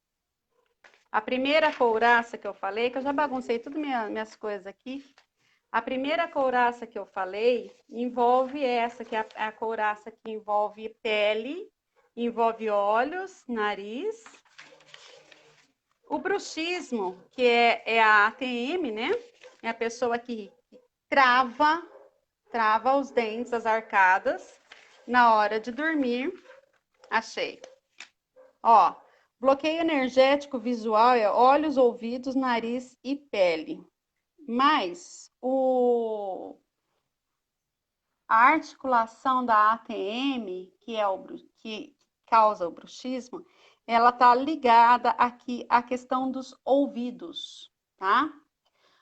A primeira couraça que eu falei, que eu já baguncei tudo minhas coisas aqui. A primeira couraça que eu falei envolve essa, que é a couraça que envolve pele, envolve olhos, nariz. O bruxismo, que é a ATM, né? É a pessoa que trava os dentes, as arcadas, na hora de dormir. Achei. Ó, bloqueio energético visual é olhos, ouvidos, nariz e pele. Mas a articulação da ATM, que causa o bruxismo, ela está ligada aqui à questão dos ouvidos, tá?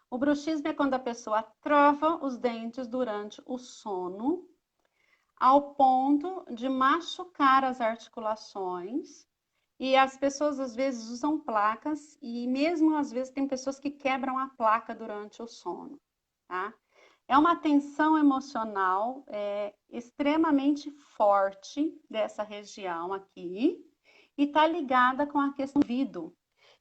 O bruxismo é quando a pessoa trava os dentes durante o sono, ao ponto de machucar as articulações. E as pessoas às vezes usam placas e mesmo às vezes tem pessoas que quebram a placa durante o sono, tá? É uma tensão emocional extremamente forte dessa região aqui e está ligada com a questão do ouvido.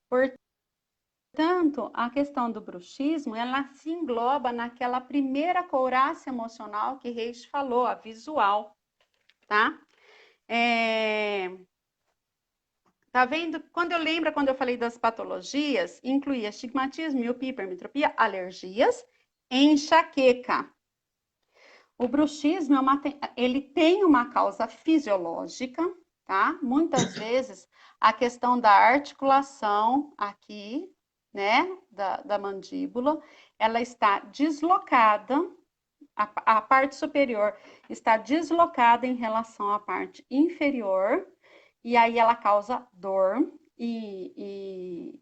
Portanto, a questão do bruxismo, ela se engloba naquela primeira couraça emocional que Reis falou, a visual, tá? Tá vendo? Quando eu falei das patologias, incluía astigmatismo, miopia, hipermetropia, alergias, enxaqueca. O bruxismo ele tem uma causa fisiológica, tá? Muitas vezes a questão da articulação aqui, né, da mandíbula, ela está deslocada, a parte superior está deslocada em relação à parte inferior, e aí ela causa dor e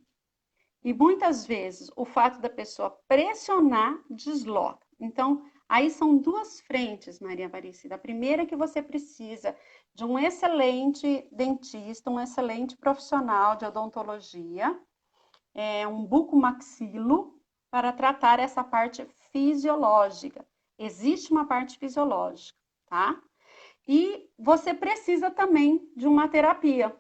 muitas vezes o fato da pessoa pressionar desloca. Então, aí são duas frentes, Maria Aparecida. A primeira é que você precisa de um excelente dentista, um excelente profissional de odontologia, um bucomaxilo, para tratar essa parte fisiológica. Existe uma parte fisiológica, tá? E você precisa também de uma terapia.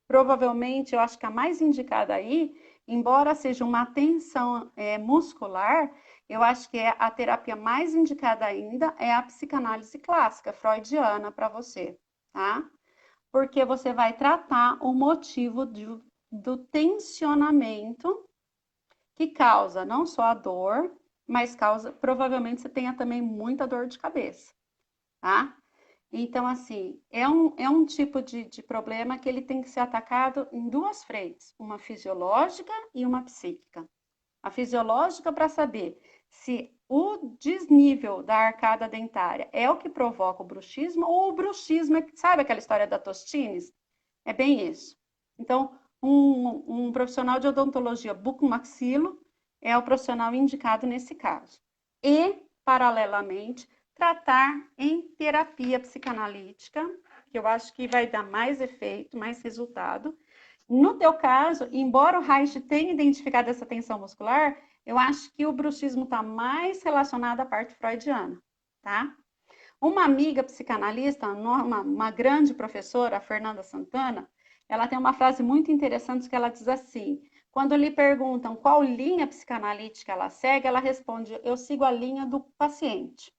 Provavelmente, eu acho que a mais indicada aí, embora seja uma tensão muscular, eu acho que a terapia mais indicada ainda é a psicanálise clássica, freudiana, para você, tá? Porque você vai tratar o motivo do tensionamento que causa não só a dor, mas provavelmente você tenha também muita dor de cabeça, tá? Então, assim, é um tipo de problema que ele tem que ser atacado em duas frentes, uma fisiológica e uma psíquica. A fisiológica para saber se o desnível da arcada dentária é o que provoca o bruxismo ou o bruxismo sabe aquela história da Tostines? É bem isso. Então, um profissional de odontologia bucomaxilo é o profissional indicado nesse caso. E, paralelamente, tratar em terapia psicanalítica, que eu acho que vai dar mais efeito, mais resultado. No teu caso, embora o Reich tenha identificado essa tensão muscular, eu acho que o bruxismo está mais relacionado à parte freudiana, tá? Uma amiga psicanalista, uma grande professora, a Fernanda Santana, ela tem uma frase muito interessante que ela diz assim: quando lhe perguntam qual linha psicanalítica ela segue, ela responde: eu sigo a linha do paciente.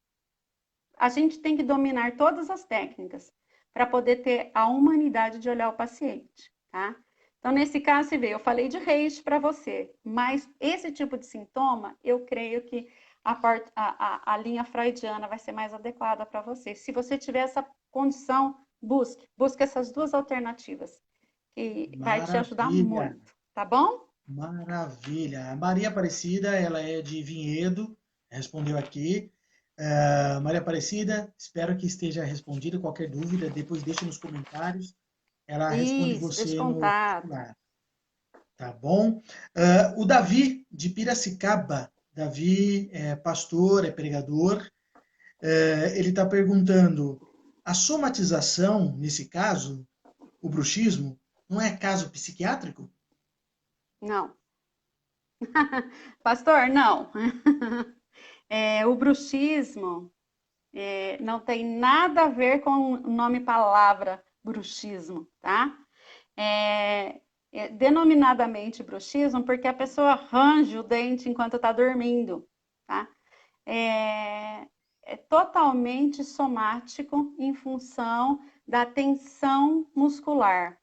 A gente tem que dominar todas as técnicas para poder ter a humanidade de olhar o paciente, tá? Então, nesse caso, você vê, eu falei de Reich para você, mas esse tipo de sintoma, eu creio que a linha freudiana vai ser mais adequada para você. Se você tiver essa condição, busque essas duas alternativas, que vai te ajudar Maravilha, muito, tá bom? maravilha. A Maria Aparecida, ela é de Vinhedo, respondeu aqui. Maria Aparecida, espero que esteja respondida. Qualquer dúvida, depois deixe nos comentários. Ela responde Isso, deixa você no contato. particular, tá bom? O Davi, de Piracicaba, Davi é pastor, é pregador, ele está perguntando, a somatização, nesse caso, o bruxismo, não é caso psiquiátrico? Não. Pastor, não. O bruxismo não tem nada a ver com o nome palavra bruxismo, tá? denominadamente bruxismo porque a pessoa range o dente enquanto está dormindo, tá? É totalmente somático em função da tensão muscular,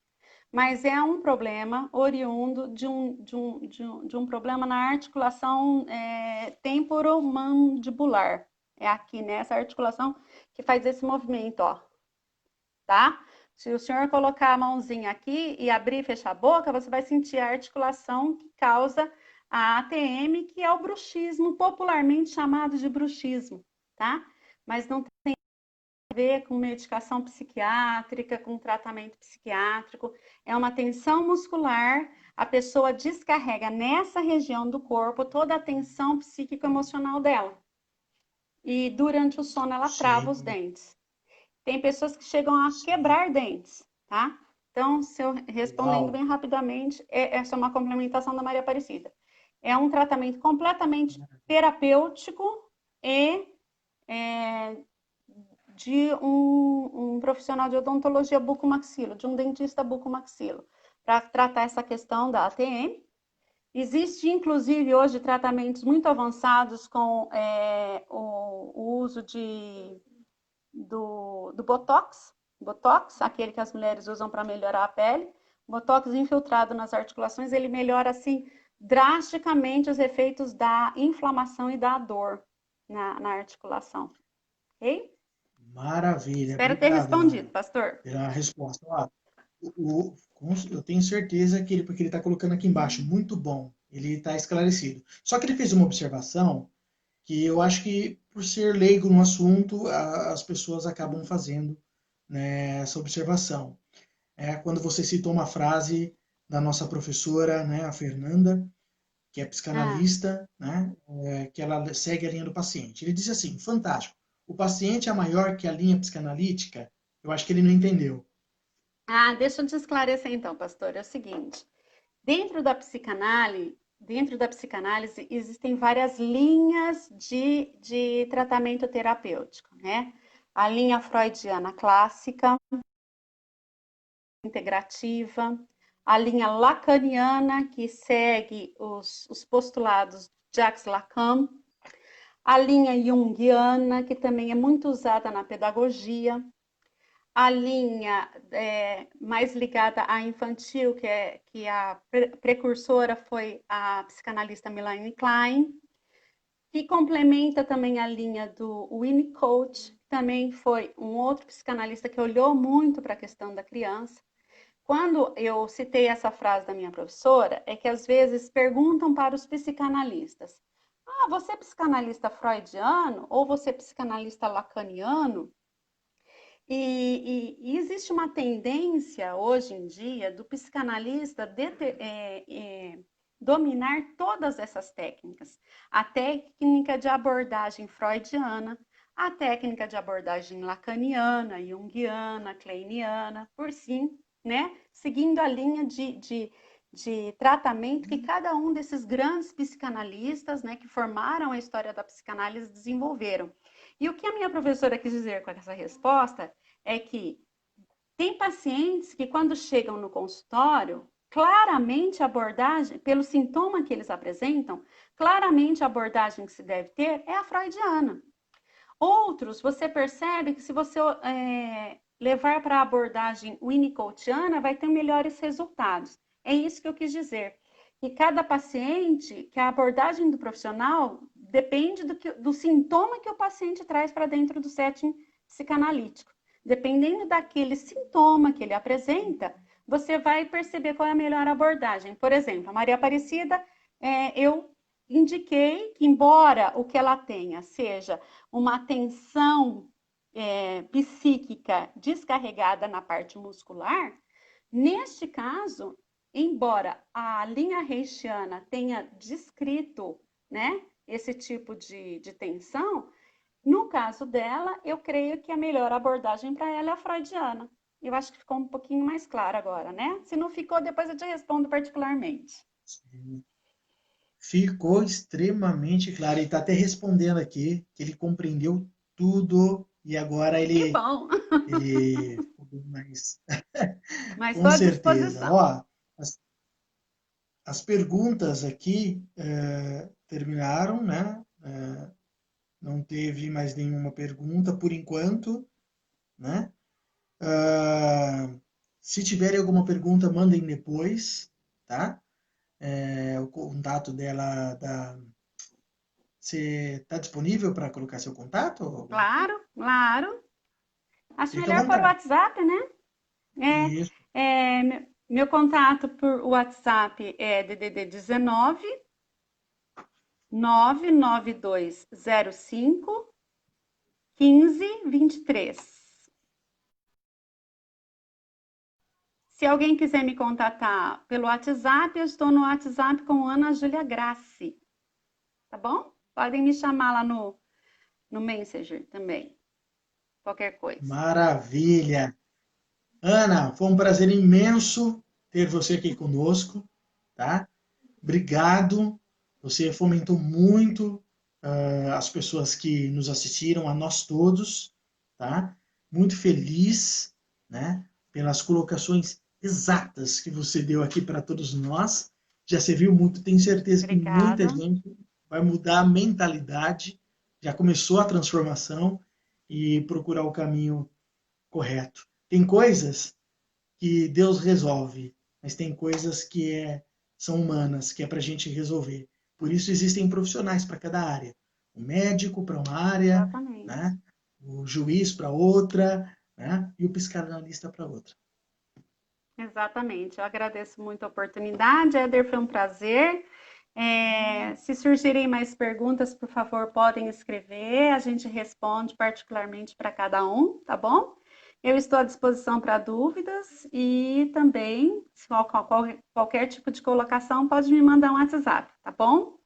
mas é um problema oriundo de um problema na articulação temporomandibular. É aqui nessa articulação que faz esse movimento, ó, tá? Se o senhor colocar a mãozinha aqui e abrir e fechar a boca, você vai sentir a articulação que causa a ATM, que é o bruxismo, popularmente chamado de bruxismo, tá? Mas não tem a ver com medicação psiquiátrica, com tratamento psiquiátrico. É uma tensão muscular, a pessoa descarrega nessa região do corpo toda a tensão psíquico-emocional dela. E durante o sono ela trava os Sim, dentes. Tem pessoas que chegam a sim. quebrar dentes, tá? Então, se eu respondendo Uau. bem rapidamente, essa é uma complementação da Maria Aparecida. É um tratamento completamente terapêutico e de um profissional de odontologia bucomaxilo, de um dentista bucomaxilo, para tratar essa questão da ATM. Existe, inclusive, hoje tratamentos muito avançados com o uso do Botox, aquele que as mulheres usam para melhorar a pele. Botox infiltrado nas articulações, ele melhora, assim, drasticamente os efeitos da inflamação e da dor na articulação. Ok? Maravilha. Espero ter Obrigado, respondido, Ana, pastor. pela resposta. Ó, eu tenho certeza que porque ele está colocando aqui embaixo, muito bom. Ele está esclarecido. Só que ele fez uma observação que eu acho que, por ser leigo no assunto, as pessoas acabam fazendo, né, essa observação. É quando você citou uma frase da nossa professora, né, a Fernanda, que é Ah, psicanalista, né, que ela segue a linha do paciente. Ele diz assim, fantástico, o paciente é maior que a linha psicanalítica? Eu acho que ele não entendeu. deixa eu te esclarecer então, pastor. É o seguinte: dentro da psicanálise existem várias linhas de tratamento terapêutico, né? A linha freudiana clássica, integrativa, a linha lacaniana, que segue os postulados de Jacques Lacan, a linha junguiana, que também é muito usada na pedagogia, a linha mais ligada à infantil, que a precursora foi a psicanalista Melanie Klein, que complementa também a linha do Winnicott, que também foi um outro psicanalista que olhou muito para a questão da criança. Quando eu citei essa frase da minha professora, é que às vezes perguntam para os psicanalistas: ah, você é psicanalista freudiano ou você é psicanalista lacaniano? E existe uma tendência hoje em dia do psicanalista dominar todas essas técnicas. A técnica de abordagem freudiana, a técnica de abordagem lacaniana, junguiana, kleiniana, por sim, né? Seguindo a linha de tratamento que cada um desses grandes psicanalistas, né, que formaram a história da psicanálise, desenvolveram. E o que a minha professora quis dizer com essa resposta é que tem pacientes que, quando chegam no consultório, claramente a abordagem, pelo sintoma que eles apresentam, claramente a abordagem que se deve ter é a freudiana. Outros, você percebe que se você levar para a abordagem winnicottiana, vai ter melhores resultados. É isso que eu quis dizer. Que cada paciente, que a abordagem do profissional depende do sintoma que o paciente traz para dentro do setting psicanalítico. Dependendo daquele sintoma que ele apresenta, você vai perceber qual é a melhor abordagem. Por exemplo, a Maria Aparecida, eu indiquei que, embora o que ela tenha seja uma tensão psíquica descarregada na parte muscular, neste caso, embora a linha reichiana tenha descrito, né, esse tipo de tensão, no caso dela, eu creio que a melhor abordagem para ela é a freudiana. Eu acho que ficou um pouquinho mais claro agora, né? Se não ficou, depois eu te respondo particularmente. Ficou extremamente claro. Ele está até respondendo aqui que ele compreendeu tudo e agora Que ele, bom! ele ficou mais Mas com estou à certeza. disposição. Ó, as perguntas aqui terminaram, né? Não teve mais nenhuma pergunta por enquanto, né? Se tiverem alguma pergunta, mandem depois, tá? O contato dela, você está disponível para colocar seu contato? Claro, claro. Acho Fica à melhor por vontade. WhatsApp, né? Isso. Meu contato por WhatsApp é DDD 19 99205 1523. Se alguém quiser me contatar pelo WhatsApp, eu estou no WhatsApp com Ana Júlia Grassi, tá bom? Podem me chamar lá no Messenger também, qualquer coisa. Maravilha! Ana, foi um prazer imenso ter você aqui conosco, tá? Obrigado. Você fomentou muito as pessoas que nos assistiram, a nós todos, tá? Muito feliz, né? Pelas colocações exatas que você deu aqui para todos nós. Já serviu muito, tenho certeza que muita Obrigada. gente vai mudar a mentalidade, já começou a transformação e procurar o caminho correto. Tem coisas que Deus resolve, mas tem coisas que são humanas, que é para a gente resolver. Por isso existem profissionais para cada área. O médico para uma área, Exatamente. né? O juiz para outra, né? E o psicanalista para outra. Exatamente. Eu agradeço muito a oportunidade, Éder, foi um prazer. Se surgirem mais perguntas, por favor, podem escrever, a gente responde particularmente para cada um, tá bom? Eu estou à disposição para dúvidas e também, se qualquer tipo de colocação, pode me mandar um WhatsApp, tá bom?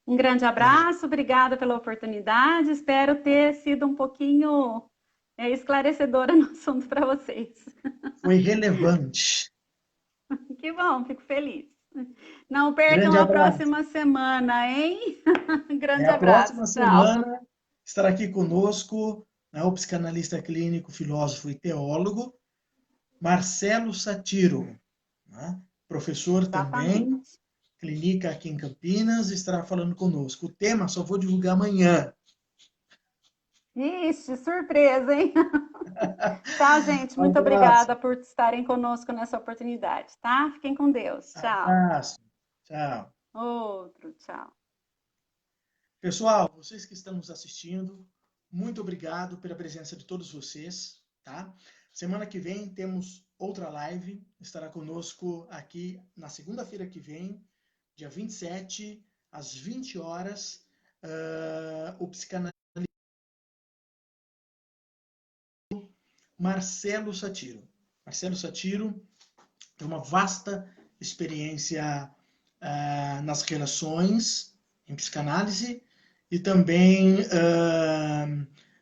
Um grande Tá. abraço, obrigada pela oportunidade, espero ter sido um pouquinho esclarecedora no assunto para vocês. Foi relevante. Que bom, fico feliz. Não percam Grande a abraço. próxima semana, hein? Grande A abraço, próxima tchau. semana estará aqui conosco, né, o psicanalista clínico, filósofo e teólogo, Marcelo Satiro, né? Professor também, Exatamente. clínica aqui em Campinas, estará falando conosco. O tema só vou divulgar amanhã. Ixi, surpresa, hein? Tchau, gente. Um Muito abraço, obrigada por estarem conosco nessa oportunidade, tá? Fiquem com Deus. Tchau. abraço, tchau. Outro, tchau. Pessoal, vocês que estão nos assistindo, muito obrigado pela presença de todos vocês, tá? Semana que vem temos outra live, estará conosco aqui na segunda-feira que vem, dia 27, às 20 horas, o psicanalista Marcelo Satiro. Marcelo Satiro tem uma vasta experiência nas relações, em psicanálise, e também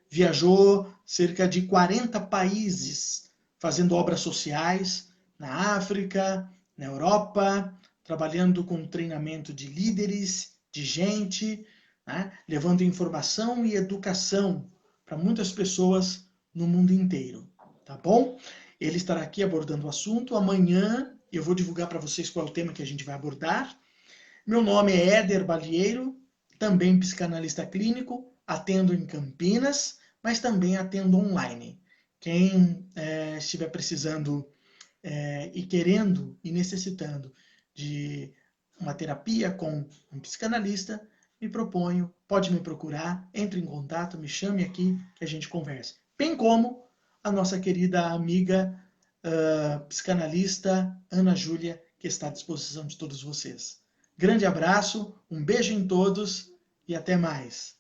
viajou cerca de 40 países fazendo obras sociais na África, na Europa, trabalhando com treinamento de líderes, de gente, né, levando informação e educação para muitas pessoas no mundo inteiro, tá bom? Ele estará aqui abordando o assunto. Amanhã eu vou divulgar para vocês qual é o tema que a gente vai abordar. Meu nome é Éder Balieiro, também psicanalista clínico, atendo em Campinas, mas também atendo online. Quem estiver precisando e querendo e necessitando de uma terapia com um psicanalista, me proponho, pode me procurar, entre em contato, me chame aqui que a gente conversa. Bem como a nossa querida amiga psicanalista Ana Júlia, que está à disposição de todos vocês. Grande abraço, um beijo em todos e até mais.